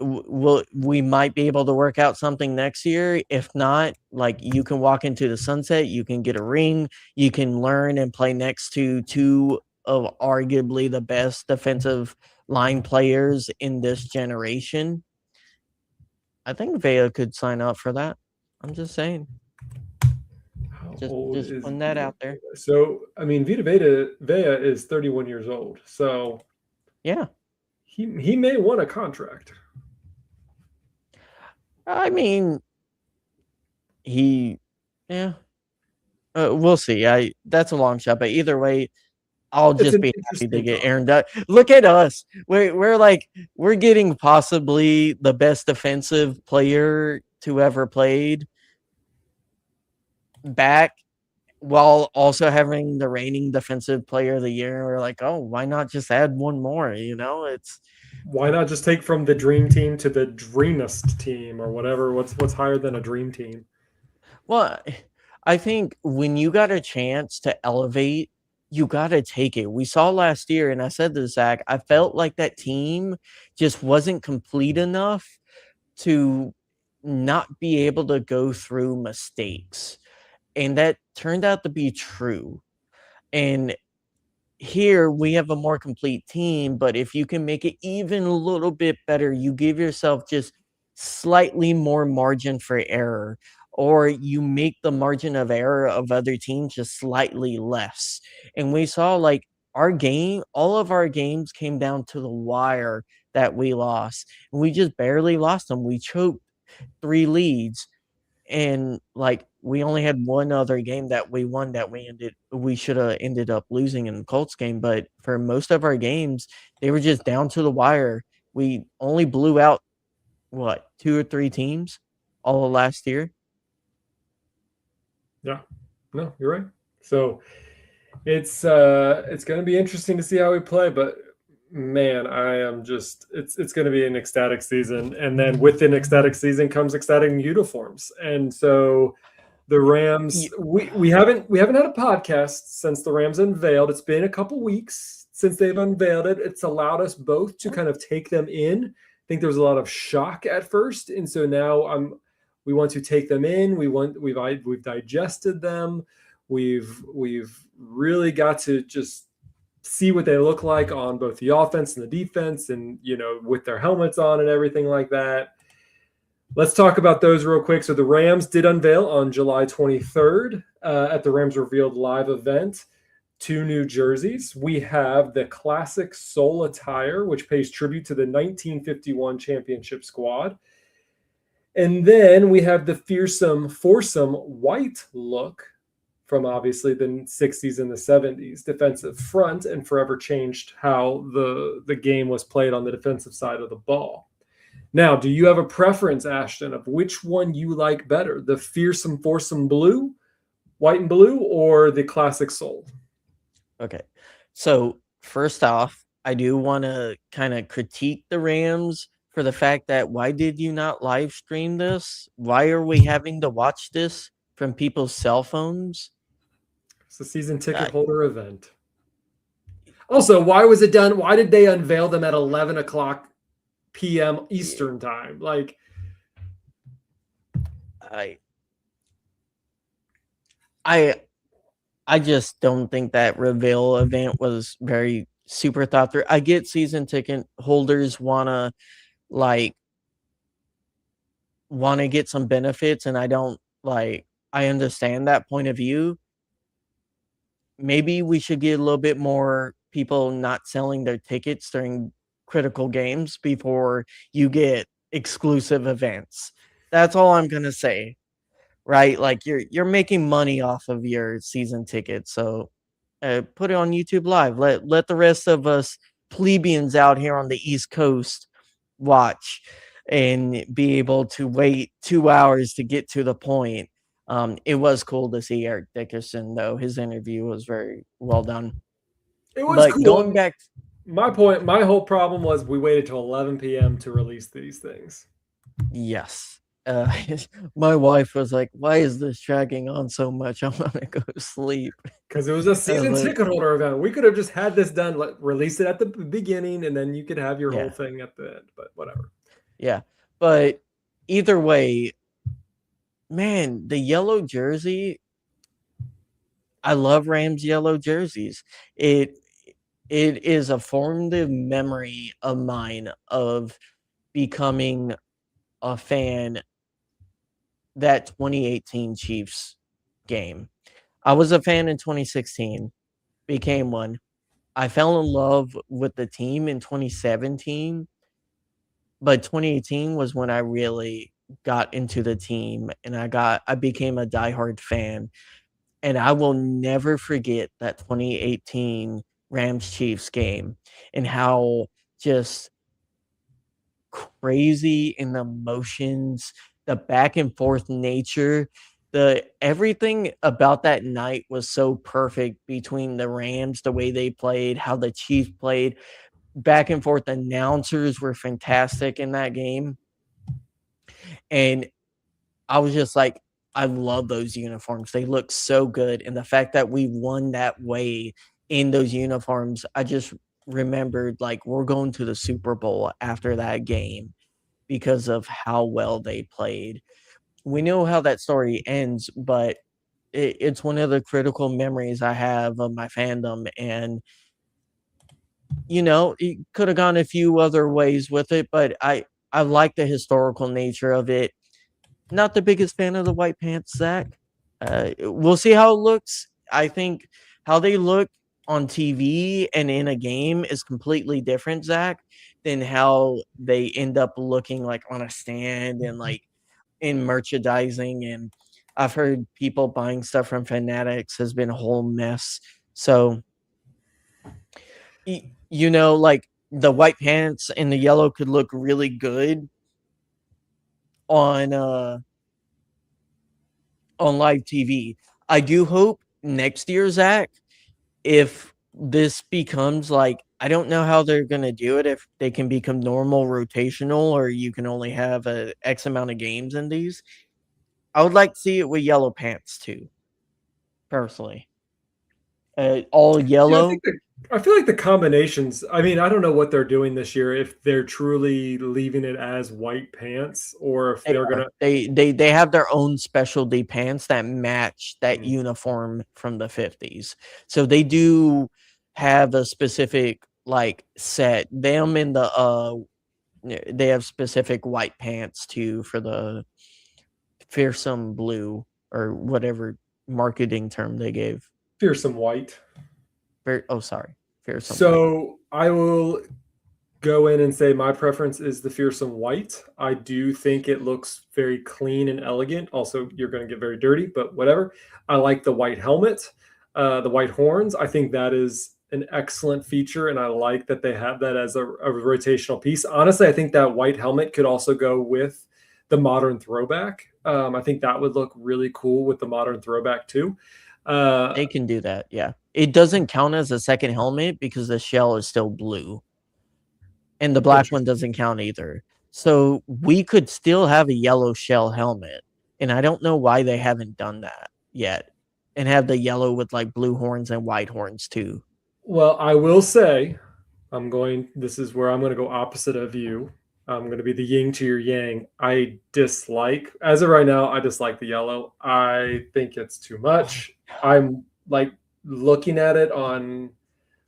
We might be able to work out something next year. If not, like you can walk into the sunset, you can get a ring, you can learn and play next to two of arguably the best defensive line players in this generation. I think Vea could sign up for that. I'm just saying. How Just old just is putting that Vita out there. Vea? So I mean, Vea is 31 years old, so Yeah. he may want a contract. I mean, he yeah. We'll see. I That's a long shot, but either way, I'll It's just an be happy to interesting get thought. Aaron Dud. Look at us. We're like we're getting possibly the best defensive player to ever played back while also having the reigning defensive player of the year. We're like, oh, why not just add one more? It's Why not just take from the dream team to the dreamest team or whatever? What's higher than a dream team? well, I think when you got a chance to elevate, you got to take it. We saw last year, and I said to Zach, I felt like that team just wasn't complete enough to not be able to go through mistakes. And that turned out to be true. And here we have a more complete team, but if you can make it even a little bit better, you give yourself just slightly more margin for error, or you make the margin of error of other teams just slightly less. And we saw like all of our games came down to the wire that we lost. And we just barely lost them. We choked 3 leads, and like we only had one other game that we won that we should have ended up losing in the Colts game. But for most of our games, they were just down to the wire. We only blew out what, 2 or 3 teams all of last year. Yeah, no, you're right. So it's going to be interesting to see how we play, but man, I am just it's going to be an ecstatic season, and then with an ecstatic season comes ecstatic uniforms, and so the Rams we haven't had a podcast since the Rams unveiled. It's been a couple weeks since they've unveiled it. It's allowed us both to kind of take them in. I think there was a lot of shock at first, and so now we want to take them in. We've digested them. We've really got to just see what they look like on both the offense and the defense, and with their helmets on and everything like that. Let's talk about those real quick. So the Rams did unveil on July 23rd at the Rams Revealed Live event 2 new jerseys. We have the classic Soul attire, which pays tribute to the 1951 championship squad. And then we have the fearsome foursome white look from obviously the 60s and the 70s defensive front, and forever changed how the game was played on the defensive side of the ball. Now, do you have a preference, Ashton, of which one you like better, the fearsome foursome blue, white and blue, or the classic Soul? Okay. So first off, I do want to kind of critique the Rams for the fact that why did you not live stream this? Why are we having to watch this from people's cell phones? It's a season ticket holder event. Also, why was it done? Why did they unveil them at 11 o'clock p.m. Eastern time? Like, I just don't think that reveal event was very super thought through. I get season ticket holders wanna get some benefits, and I understand that point of view. Maybe we should get a little bit more people not selling their tickets during critical games before you get exclusive events. That's all I'm gonna say. Right? Like you're making money off of your season ticket, so put it on YouTube Live. Let the rest of us plebeians out here on the East Coast watch and be able to wait 2 hours to get to the point. It was cool to see Eric Dickerson, though. His interview was very well done. It was But cool. going back, my whole problem was we waited till 11 p.m. to release these things. yes. My wife was like, "Why is this dragging on so much? I'm gonna go sleep." Because it was a season ticket holder event. We could have just had this done, release it at the beginning, and then you could have your whole thing at the end. But whatever. Yeah, but either way, man, the yellow jersey. I love Rams yellow jerseys. It is a formative memory of mine of becoming a fan that 2018 Chiefs game. I was a fan in 2016, became one. I fell in love with the team in 2017, but 2018 was when I really got into the team, and I became a diehard fan. And I will never forget that 2018 Rams Chiefs game and how just crazy in the emotions, the back and forth nature, the everything about that night was so perfect between the Rams, the way they played, how the Chiefs played, back and forth. Announcers were fantastic in that game. And I was just like, I love those uniforms. They look so good. And the fact that we won that way in those uniforms, I just remembered like we're going to the Super Bowl after that game because of how well they played. We know how that story ends, but it's one of the critical memories I have of my fandom. And it could have gone a few other ways with it, but I like the historical nature of it. Not the biggest fan of the white pants, Zach. We'll see how it looks. I think how they look on TV and in a game is completely different, Zach, than how they end up looking like on a stand and like in merchandising. And I've heard people buying stuff from Fanatics has been a whole mess. So, like the white pants and the yellow could look really good on live TV. I do hope next year, Zach, if this becomes like, I don't know how they're gonna do it, if they can become normal rotational or you can only have a X amount of games in these. I would like to see it with yellow pants too, personally. All Yeah, yellow. I feel like the combinations. I mean, I don't know what they're doing this year. If they're truly leaving it as white pants, or if They they're are. gonna. They have their own specialty pants that match that Mm. uniform from the 50s. So they do have a specific like set. Them in the they have specific white pants too for the fearsome blue or whatever marketing term they gave. Fearsome white. Oh, sorry, fearsome white. So I will go in and say my preference is the fearsome white. I do think it looks very clean and elegant. Also, you're going to get very dirty, but whatever. I like the white helmet, the white horns. I think that is an excellent feature, and I like that they have that as a rotational piece. Honestly, I think that white helmet could also go with the modern throwback. I think that would look really cool with the modern throwback too. They can do that. Yeah, it doesn't count as a second helmet because the shell is still blue. And the black one Interesting. doesn't count either. So we could still have a yellow shell helmet. And I don't know why they haven't done that yet. And have the yellow with like blue horns and white horns too. Well, I will say this is where I'm going to go opposite of you. I'm going to be the yin to your yang. As of right now, I dislike the yellow. I think it's too Oh, much. I'm like looking at it on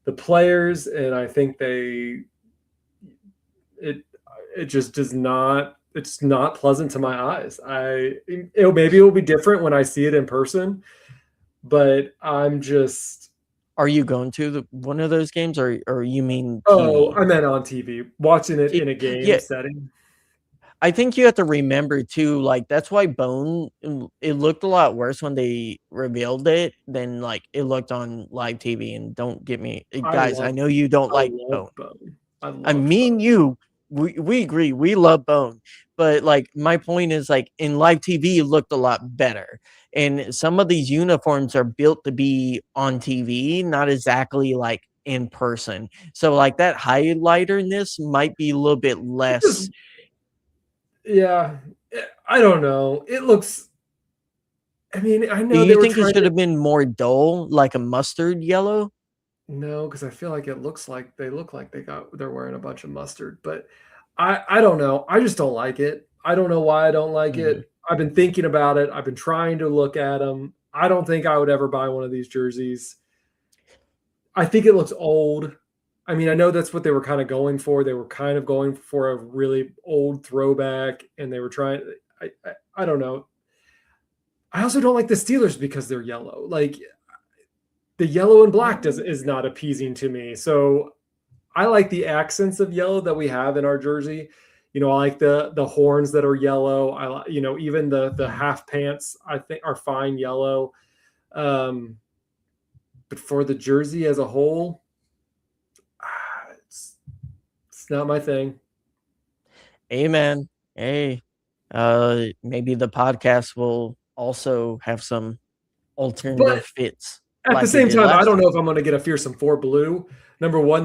the players, and I think it, it just does not, it's not pleasant to my eyes. Maybe it will be different when I see it in person, but I'm just, are you going to one of those games or you mean oh, TV? I meant on TV, watching it in a game Yeah, setting. I think you have to remember too, like that's why Bone it looked a lot worse when they revealed it than like it looked on live TV. And don't get me, I guys, I love know you don't I like love Bone. Bone. I I love mean Bone. you, we agree, we love Bone, but like my point is like in live TV it looked a lot better. And some of these uniforms are built to be on TV, not exactly like in person. So like that highlighterness might be a little bit It just less. yeah, I don't know. It looks I mean, I Do know they you were think it trying should to have been more dull, like a mustard yellow? no, because I feel like they look like they're wearing a bunch of mustard, but I don't know. I just don't like it. I don't know why I don't like Mhm. it. I've been thinking about it. I've been trying to look at them. I don't think I would ever buy one of these jerseys. I think it looks old. I mean, I know that's what they were kind of going for. They were kind of going for a really old throwback, and they were trying. I don't know. I also don't like the Steelers because they're yellow. Like the yellow and black does is not appeasing to me. So I like the accents of yellow that we have in our jersey. I like the horns that are yellow. Even the half pants I think are fine yellow. Um, but for the jersey as a whole, it's not my thing. Amen. Hey, maybe the podcast will also have some But alternative fits at the like it same did time, I last don't know time. if I'm going to get a fearsome four blue. Number one,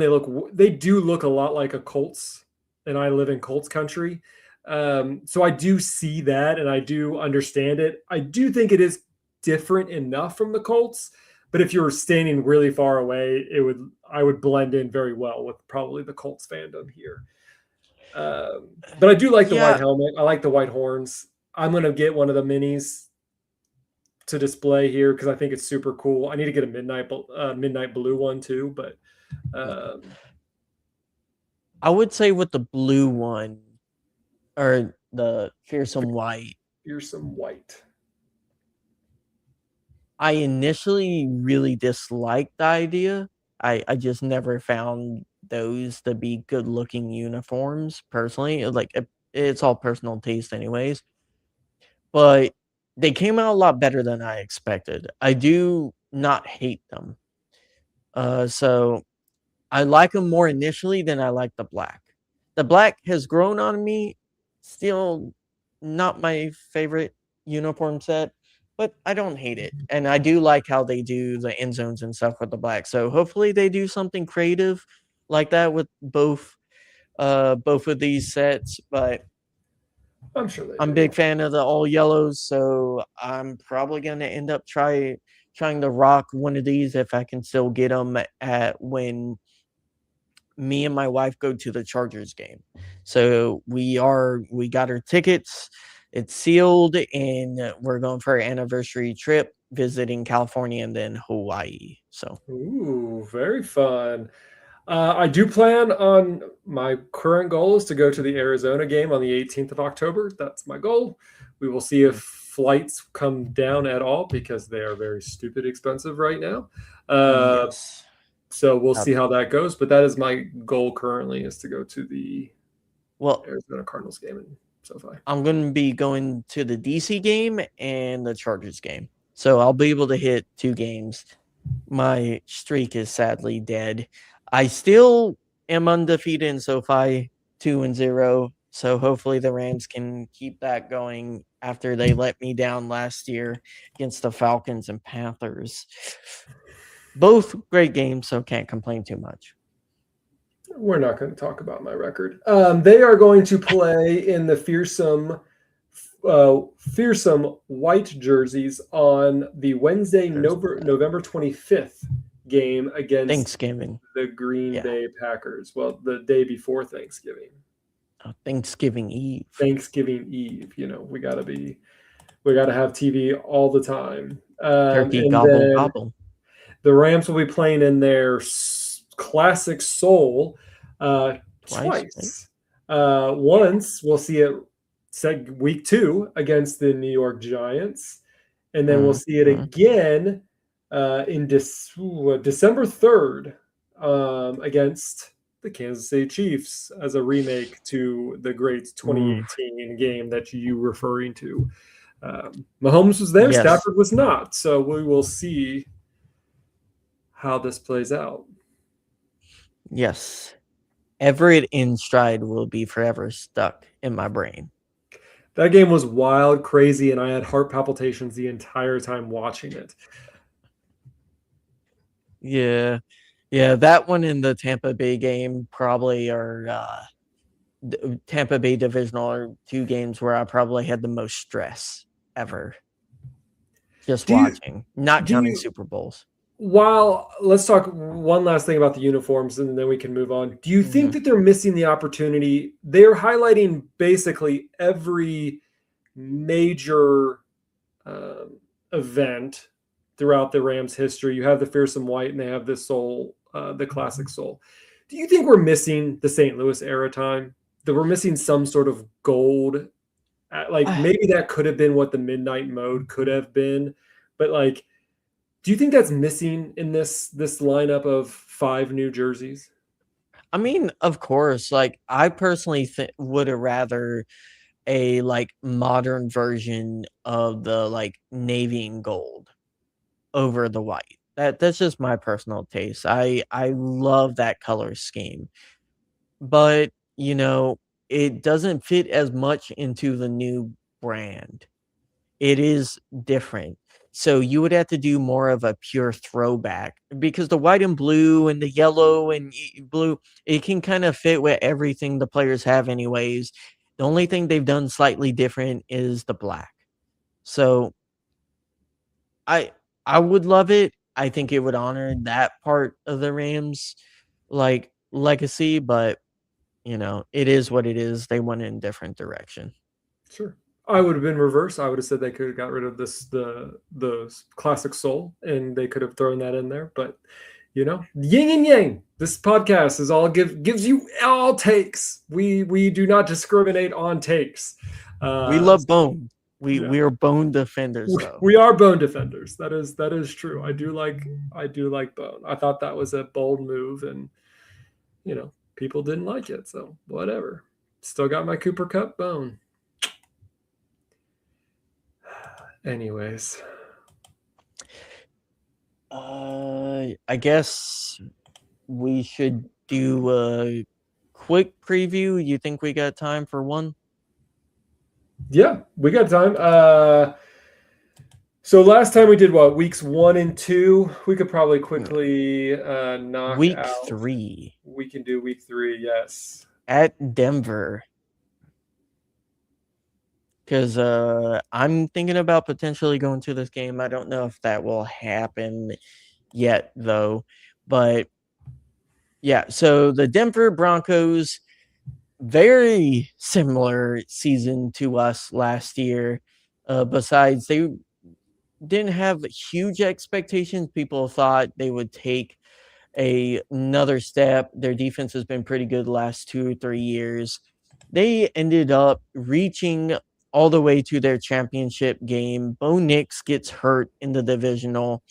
they do look a lot like a Colts, and I live in Colts country, so I do see that, and I do understand it. I do think it is different enough from the Colts, but if you were standing really far away, I would blend in very well with probably the Colts fandom here. But I do like the white Yeah, helmet. I like the white horns. I'm going to get one of the minis to display here because I think it's super cool. I need to get a midnight blue one too, but um, I would say with the blue one, or the fearsome white. Fearsome white. I initially really disliked the idea. I just never found those to be good looking uniforms personally. Like it's all personal taste anyways. But they came out a lot better than I expected. I do not hate them. So I like them more initially than I like the black. The black has grown on me. Still not my favorite uniform set, but I don't hate it. And I do like how they do the end zones and stuff with the black. So hopefully they do something creative like that with both of these sets. But I'm sure they I'm a do. big fan of the all yellows, so I'm probably gonna end up trying to rock one of these if I can still get them at when me and my wife go to the Chargers game. So we got our tickets. It's sealed, and we're going for our anniversary trip, visiting California and then Hawaii. So Ooh, very fun. I do plan on my current goal is to go to the Arizona game on the 18th of October. That's my goal. We will see if mm, flights come down at all because they are very stupid expensive right now. Uh, yes, so we'll uh, see how that goes. But that is my goal currently is to go to the well, Arizona Cardinals game in SoFi. I'm going to be going to the DC game and the Chargers game. So I'll be able to hit two games. My streak is sadly dead. I still am undefeated in SoFi, 2-0. So hopefully the Rams can keep that going after they let me down last year against the Falcons and Panthers. Both great games, so can't complain too much. We're not going to talk about my record. They are going to play in the fearsome white jerseys on the Wednesday, November 25th game against Thanksgiving. the Green Yeah. Bay Packers. Well, the day before Thanksgiving, Thanksgiving Eve. Thanksgiving Eve. We got to have TV all the time. Turkey And gobble then gobble. the Rams will be playing in their classic soul Twice, right? twice. Once we'll see it week 2 against the New York Giants, and then we'll see it Mm-hmm. again in December 3rd against the Kansas City Chiefs as a remake to the great Ooh, 2018 game that you referring to. Mahomes was there, yes. Stafford was not, so we will see how this plays out. Yes. Everett in stride will be forever stuck in my brain. That game was wild, crazy, and I had heart palpitations the entire time watching it. Yeah. Yeah, that one in the Tampa Bay game probably are Tampa Bay divisional are two games where I probably had the most stress ever just Do you watching, not do counting you Super Bowls. while let's talk one last thing about the uniforms and then we can move on. Do you think Mhm. that they're missing the opportunity? They're highlighting basically every major event throughout the Rams history. You have the fearsome white and they have this soul, the classic soul. Do you think we're missing the St. Louis era time? That we're missing some sort of gold? Like I maybe that could have been what the midnight mode could have been, but like, do you think that's missing in this lineup of 5 new jerseys? I mean, of course, like I personally would have rather a like modern version of the like navy and gold over the white. That's just my personal taste. I love that color scheme. But, it doesn't fit as much into the new brand. It is different. So you would have to do more of a pure throwback because the white and blue and the yellow and blue, it can kind of fit with everything the players have anyways. The only thing they've done slightly different is the black. So I I would love it. I think it would honor that part of the Rams like legacy, but it is what it is. They went in a different direction. Sure. I would have been reverse. I would have said they could have got rid of the classic soul and they could have thrown that in there. But yin and yang. This podcast is all gives you all takes. We do not discriminate on takes. We love So bone. yeah, We are bone defenders, though. we are bone defenders. That is true. I do like bone. I thought that was a bold move, and people didn't like it. So whatever. Still got my Cooper Cup bone. Anyways, I guess we should do a quick preview. You think we got time for one? yeah, we got time. So last time we did what, weeks 1 and 2? We could probably quickly knock Week out. 3 We can do week 3. Yes. at Denver. Because I'm thinking about potentially going to this game. I don't know if that will happen yet, though. But yeah, so the Denver Broncos, very similar season to us last year. Besides, they didn't have huge expectations. People thought they would take another step. Their defense has been pretty good the last 2 or 3 years. They ended up reaching all the way to their championship game. Bo Nix gets hurt in the divisional,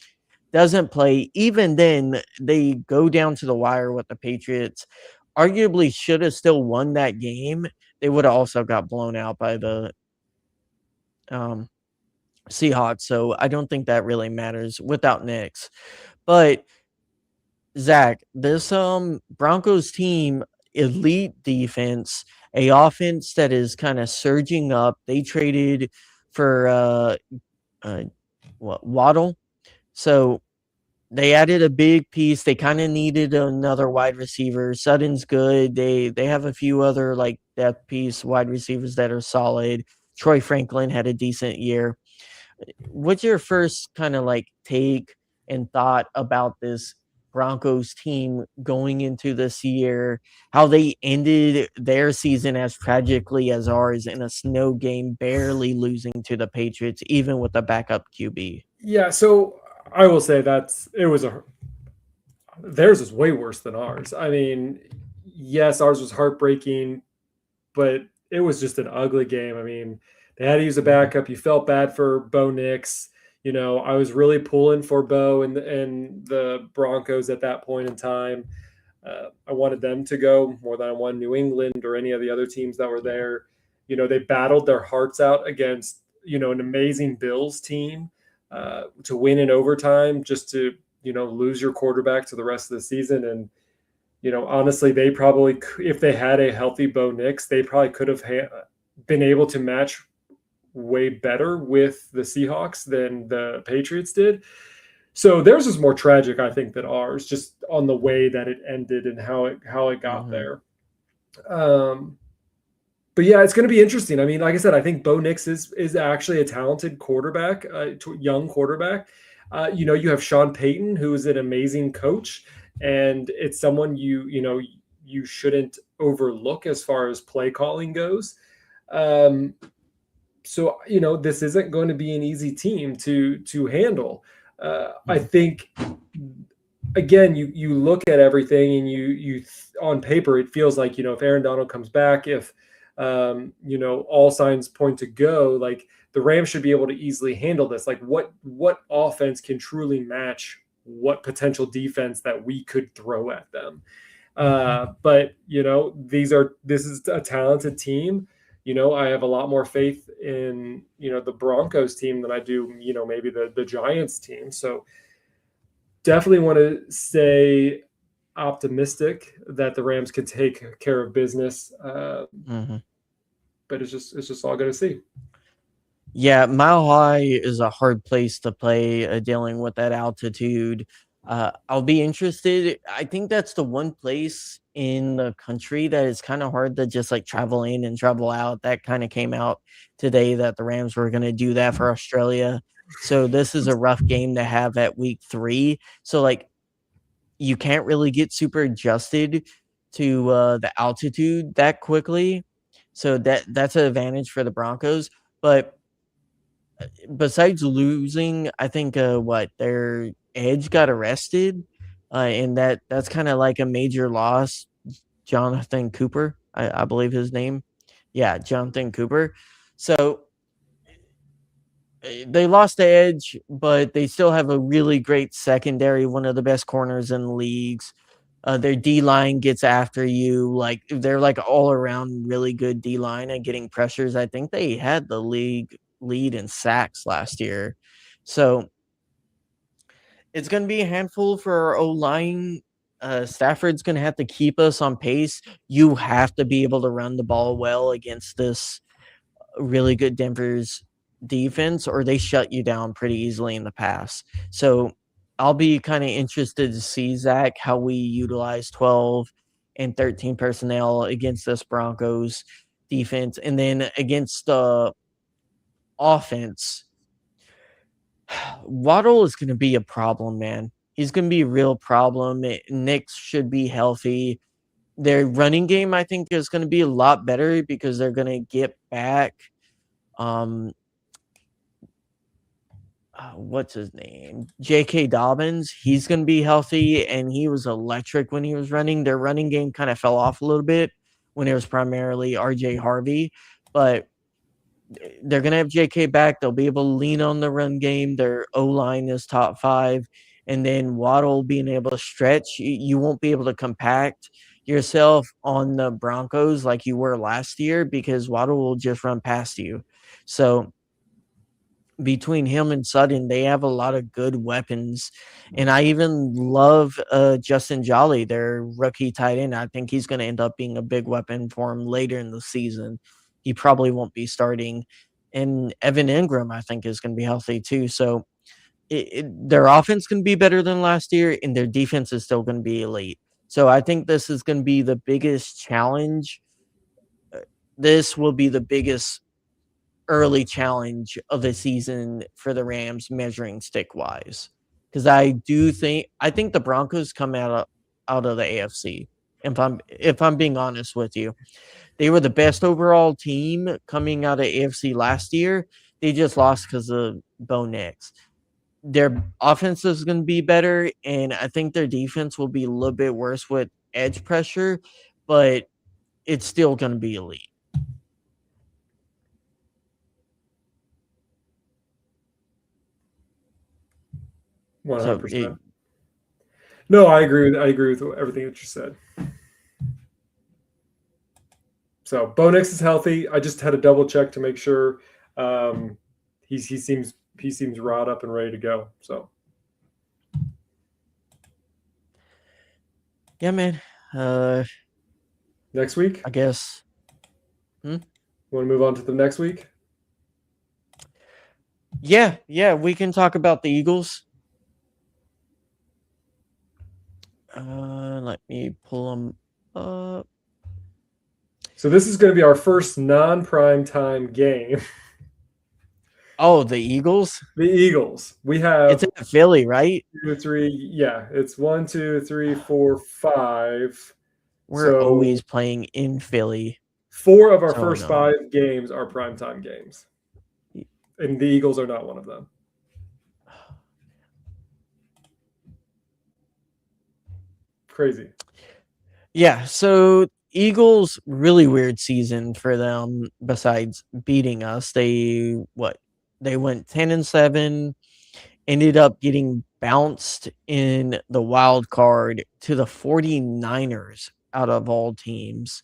doesn't play. Even then, they go down to the wire with the Patriots. Arguably should have still won that game. They would have also got blown out by the um, Seahawks. So I don't think that really matters without Nix. But Zach, this Broncos team, elite defense, a offense that is kind of surging up. They traded for uh Waddle. So they added a big piece. They kind of needed another wide receiver. Sutton's good. They have a few other like depth piece wide receivers that are solid. Troy Franklin had a decent year. What's your first kind of like take and thought about this Broncos team going into this year? How they ended their season as tragically as ours in a snow game, barely losing to the Patriots, even with a backup QB. Yeah. So I will say theirs is way worse than ours. I mean, yes, ours was heartbreaking, but it was just an ugly game. I mean, they had to use a Mhm. backup. You felt bad for Bo Nix. I was really pulling for Bo and the Broncos at that point in time. I wanted them to go more than I wanted New England or any of the other teams that were there. They battled their hearts out against an amazing Bills team to win in overtime, just to lose your quarterback to the rest of the season. And honestly, they probably, if they had a healthy Bo Nix, they probably could have been able to match way better with the Seahawks than the Patriots did. So theirs was more tragic, I think, than ours, just on the way that it ended and how it got Mhm. there. Um, but yeah, it's going to be interesting. I mean, like I said, I think Bo Nix is actually a talented quarterback, young quarterback. You have Sean Payton, who is an amazing coach, and it's someone you shouldn't overlook as far as play calling goes. Um, so this isn't going to be an easy team to handle. I Mhm. think again, you look at everything and you on paper it feels like if Aaron Donald comes back, if all signs point to go, like the Rams should be able to easily handle this. Like what offense can truly match what potential defense that we could throw at them? But this is a talented team. I have a lot more faith in the Broncos team than I do maybe the Giants team. So definitely want to stay optimistic that the Rams can take care of business. Mhm. But it's just all going to see. Yeah, Mile High is a hard place to play, dealing with that altitude. I'll be interested. I think that's the one place in the country that is kind of hard to just like travel in and travel out. That kind of came out today that the Rams were going to do that for Australia. So this is a rough game to have at week 3. So like you can't really get super adjusted to the altitude that quickly. So that's an advantage for the Broncos. But besides losing, I think what their edge got arrested. and that's kind of like a major loss. Jonathan Cooper, I believe his name. Yeah, Jonathan Cooper. So they lost the edge, but they still have a really great secondary, one of the best corners in the leagues. Their D line gets after you. Like they're like all around really good D line and getting pressures. I think they had the league lead in sacks last year. So it's going to be a handful for our O line. Stafford's going to have to keep us on pace. You have to be able to run the ball well against this really good Denver's defense, or they shut you down pretty easily in the pass. So I'll be kind of interested to see, Zach, how we utilize 12 and 13 personnel against this Broncos defense. And then against the offense, Waddle is going to be a problem, man. He's going to be a real problem. Knicks should be healthy. Their running game, I think, is going to be a lot better because they're going to get back um what's his name? J.K. Dobbins. He's going to be healthy, and he was electric when he was running. Their running game kind of fell off a little bit when it was primarily R.J. Harvey, but they're going to have J.K. back. They'll be able to lean on the run game. Their O-line is top 5, and then Waddle being able to stretch. You won't be able to compact yourself on the Broncos like you were last year because Waddle will just run past you. So between him and Sutton, they have a lot of good weapons. And I even love Justin Jolly, their rookie tight end. I think he's going to end up being a big weapon for him later in the season. He probably won't be starting. And Evan Ingram, I think, is going to be healthy too. So their offense can be better than last year, and their defense is still going to be elite. So I think this is going to be the biggest challenge. This will be the biggest early challenge of the season for the Rams measuring stick wise. Because I think the Broncos come out of the AFC. If I'm being honest with you, they were the best overall team coming out of AFC last year. They just lost because of Bo Nix. Their offense is going to be better, and I think their defense will be a little bit worse with edge pressure, but it's still going to be elite. 100%. No, I agree with everything that you said. So Bo Nix is healthy. I just had to double check to make sure he seems riled up and ready to go. So yeah, man. Next week, I guess. Want to move on to the next week? Yeah, we can talk about the Eagles. Let me pull them up. So this is going to be our first non-prime time game. Oh, the Eagles? The Eagles. We have it's in Philly, right? 2, 3. Yeah, it's 1, 2, 3, 4, 5. We're always playing in Philly. 4 of our first 5 games are primetime games. And the Eagles are not one of them. Crazy. Yeah, so Eagles, really weird season for them besides beating us. They went 10-7, ended up getting bounced in the wild card to the 49ers out of all teams.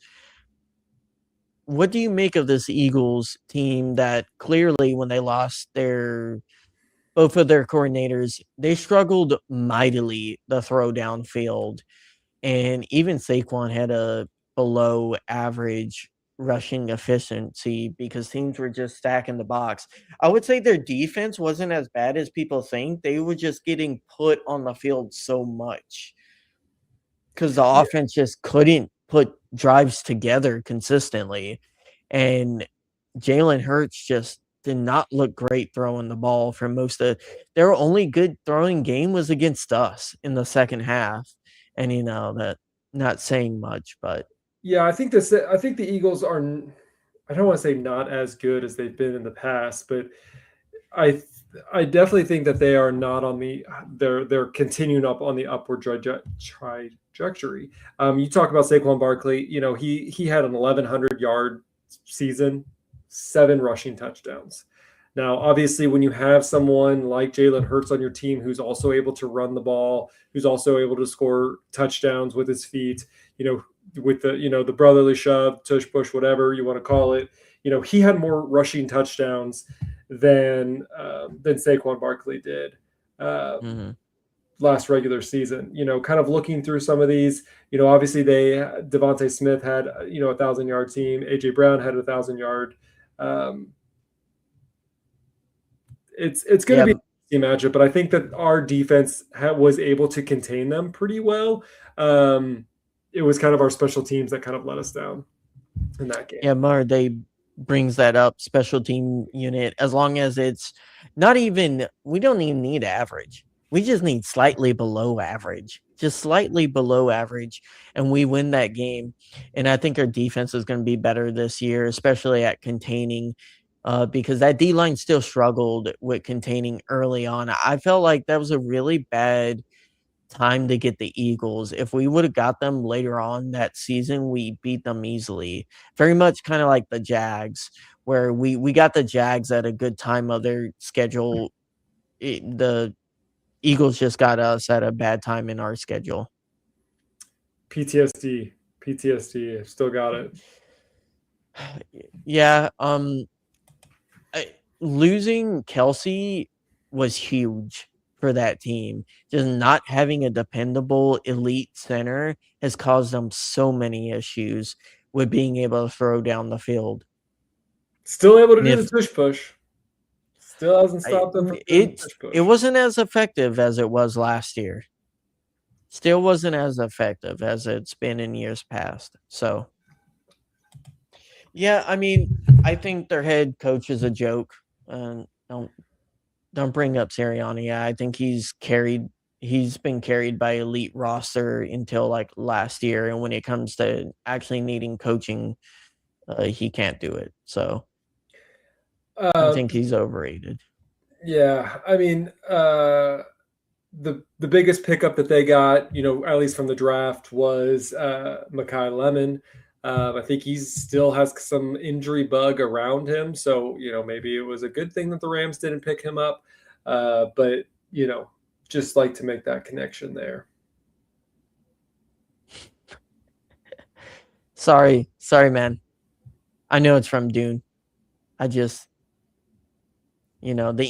What do you make of this Eagles team that clearly when they lost both of their coordinators, they struggled mightily to throw downfield, and even Saquon had a below average rushing efficiency because teams were just stacking the box. I would say their defense wasn't as bad as people think. They were just getting put on the field so much because the offense just couldn't put drives together consistently. And Jalen Hurts just did not look great throwing the ball for most of their only good throwing game was against us in the second half. And that not saying much, but yeah, I think the Eagles are, I don't want to say not as good as they've been in the past, but I I definitely think that they are not on the they're continuing up on the upward trajectory. You talk about Saquon Barkley. You know, he had an 1,100-yard season, 7 rushing touchdowns. Now, obviously, when you have someone like Jalen Hurts on your team who's also able to run the ball, who's also able to score touchdowns with his feet, you know, with the brotherly shove, tush push, whatever you want to call it, he had more rushing touchdowns than Saquon Barkley did Mhm. last regular season. Kind of looking through some of these. Obviously Devontae Smith had 1,000-yard team. AJ Brown had 1,000-yard. Um, it's going to Yeah, be a matchup, but I think that our defense was able to contain them pretty well. It was kind of our special teams that kind of let us down in that yeah, game. Marday brings that up, special team unit, as long as it's not even we don't even need average. We just need slightly below average. Just slightly below average, and we win that game. And I think our defense is gonna be better this year, especially at containing, because that D line still struggled with containing early on. I felt like that was a really bad time to get the Eagles. If we would have got them later on that season, we beat them easily. Very much kind of like the Jags, where we got the Jags at a good time of their schedule. The Eagles just got us at a bad time in our schedule. PTSD, PTSD, still got it. Yeah, losing Kelsey was huge for that team. Just not having a dependable elite center has caused them so many issues with being able to throw down the field. Still able to And do the if tush push. Still hasn't I, stopped them from doing the it tush it push. wasn't as effective as it was last year. Still wasn't as effective as it's been in years past. So yeah, I mean, I think their head coach is a joke. Don't bring up Sirianni. I think he's been carried by elite roster until like last year, and when it comes to actually needing coaching, he can't do it. So I Uh, think he's overrated. yeah, I mean, the biggest pickup that they got, at least from the draft, was Makai Lemon. I think he still has some injury bug around him, so maybe it was a good thing that the Rams didn't pick him up. But just like to make that connection there. Sorry, man. I know it's from Dune. I just, the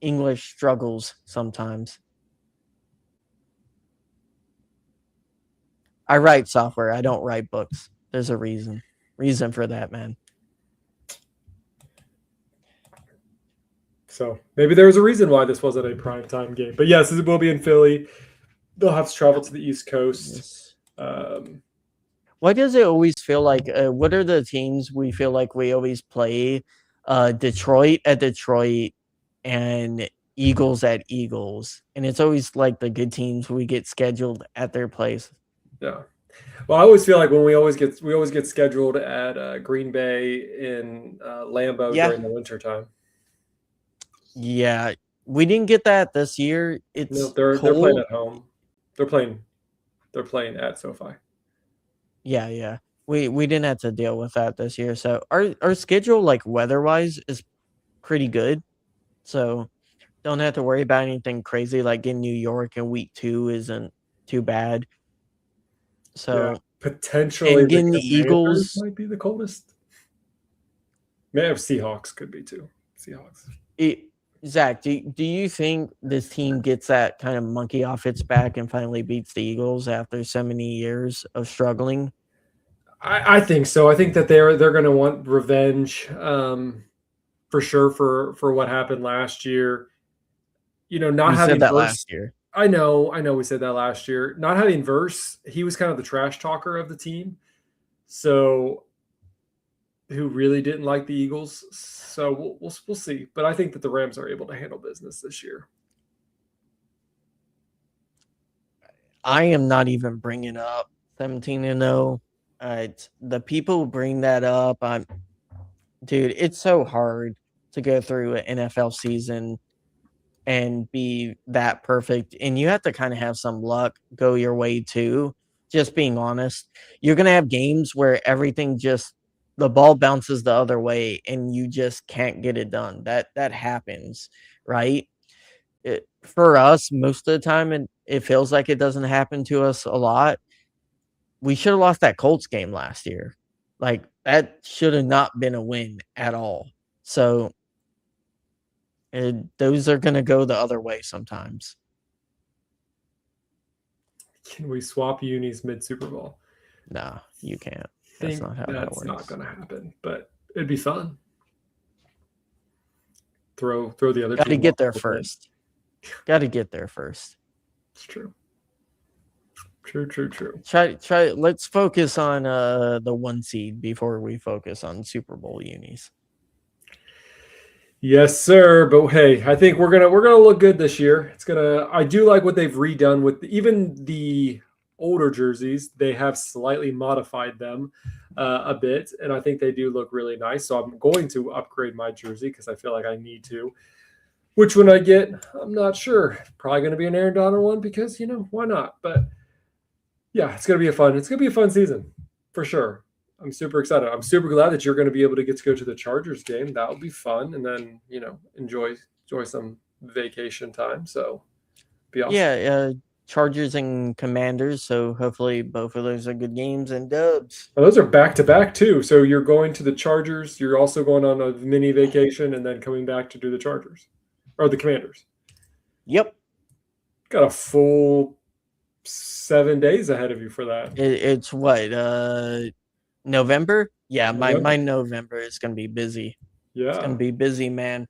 English struggles sometimes. I write software. I don't write books. There's a reason for that, man. So maybe there was a reason why this wasn't a prime time game. But yes, it will be in Philly. They'll have to travel to the East Coast. Yes. Um, Why does it always feel like what are the teams we feel like we always play? Detroit at Detroit and Eagles at Eagles. And it's always like the good teams we get scheduled at their place. yeah. Well, I always feel like when we always get scheduled at Green Bay in Lambeau Yeah. during the winter time. Yeah. We didn't get that this year. No, It's they're playing cold. at home. They're playing at SoFi. Yeah, yeah. We didn't have to deal with that this year. So our schedule like weather-wise is pretty good. So don't have to worry about anything crazy like in New York in week 2 isn't too bad. Yeah, So potentially and the getting the Commanders Eagles, might be the coldest. Maybe Seahawks could be too. Seahawks. it, Zach, do you think this team gets that kind of monkey off its back and finally beats the Eagles after so many years of struggling? I think so. I think that they're going to want revenge for sure for what happened last year. Not We said having that Verse. last year. I know we said that last year. Not having Verse, he was kind of the trash talker of the team. So who really didn't like the Eagles. So we'll see. But I think that the Rams are able to handle business this year. I am not even bringing up 17-0. The people bring that up. Dude, it's so hard to go through an NFL season and be that perfect. And you have to kind of have some luck go your way too. Just being honest, you're going to have games where everything just the ball bounces the other way and you just can't get it done. That happens, right? For us, most of the time, and it feels like it doesn't happen to us a lot. We should have lost that Colts game last year. Like that should have not been a win at all. So those are going to go the other way sometimes. Can we swap unis mid Super Bowl? No, you can't. That's not how that works. Not going to happen, but it'd be fun. Throw the other. Got to get there first. Got to get there first. It's true. True. Try. Let's focus on the 1 seed before we focus on Super Bowl unis. Yes, sir. But hey, I think we're gonna look good this year. I do like what they've redone with even the older jerseys. They have slightly modified them a bit, and I think they do look really nice. So I'm going to upgrade my jersey because I feel like I need to. Which one I get, I'm not sure. Probably going to be an Aaron Donald one because why not? But yeah, it's gonna be a fun season for sure. I'm super excited. I'm super glad that you're going to be able to get to go to the Chargers game. That'll be fun, and then enjoy some vacation time. So, be awesome. Yeah, Chargers and Commanders. So hopefully both of those are good games and dubs. Well, those are back to back too. So you're going to the Chargers. You're also going on a mini vacation, and then coming back to do the Chargers or the Commanders. Yep. Got a full 7 days ahead of you for that. It's what November? Yeah, my November is going to be busy. Yeah. It's going to be busy, man.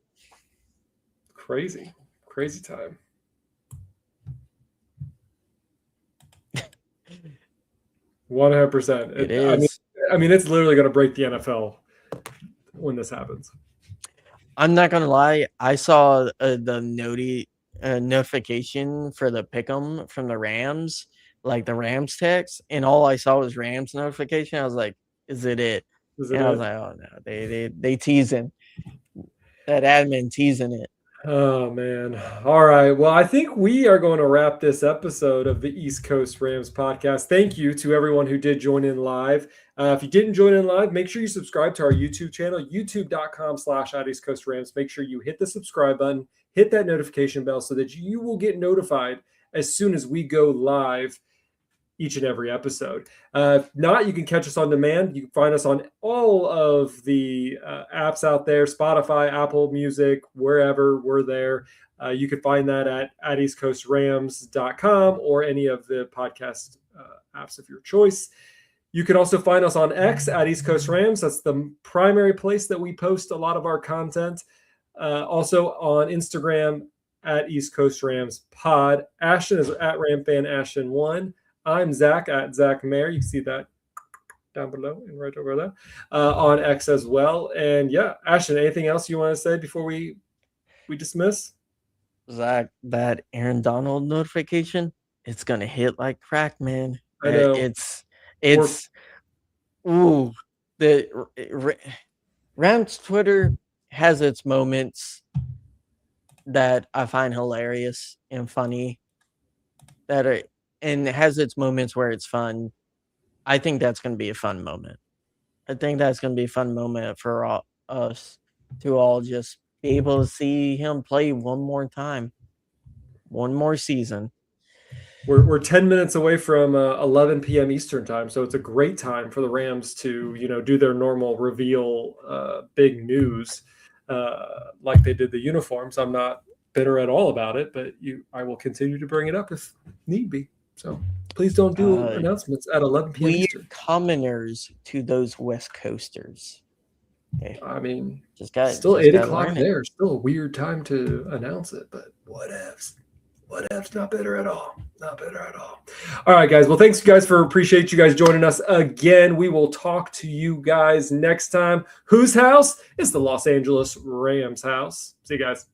Crazy time. %. It is. I mean, it's literally going to break the NFL when this happens. I'm not going to lie. I saw the notification for the pick'em from the Rams, like the Rams text, and all I saw was Rams notification. I was like, "Is it it?" I was like, "Oh no, they teasing that admin teasing it." Oh man! All right. Well, I think we are going to wrap this episode of the East Coast Rams podcast. Thank you to everyone who did join in live. If you didn't join in live, make sure you subscribe to our YouTube channel, youtube.com/@EastCoastRams. Make sure you hit the subscribe button, hit that notification bell so that you will get notified as soon as we go live each and every episode. If not, you can catch us on demand. You can find us on all of the apps out there, Spotify, Apple Music, wherever we're there. You can find that at eastcoastrams.com or any of the podcast apps of your choice. You can also find us on X at East Coast Rams. That's the primary place that we post a lot of our content. Also on Instagram at East Coast Rams Pod. Ashton is at RamFanAshton1. I'm Zach at Zac Mayer. You can see that down below and right over there on X as well. And yeah, Ashton, anything else you want to say before we dismiss? Zach, that Aaron Donald notification, it's gonna hit like crack, man. I know. It's the Rams Twitter has its moments that I find hilarious and funny and it has its moments where it's fun. I think that's going to be a fun moment. I think that's going to be a fun moment for us to all just be able to see him play one more time, one more season. We're 10 minutes away from 11 p.m. Eastern time, so it's a great time for the Rams to do their normal reveal big news like they did the uniforms. I'm not bitter at all about it, but I will continue to bring it up if need be. So please don't do announcements at 11 p.m. We Eastern. Commoners to those West Coasters. Okay. I mean, still 8 o'clock there. Still a weird time to announce it, but whatevs. Whatevs. Not bitter at all. Not bitter at all. All right, guys. Well, thanks, guys, appreciate you guys joining us again. We will talk to you guys next time. Whose house? It's the Los Angeles Rams house. See you guys.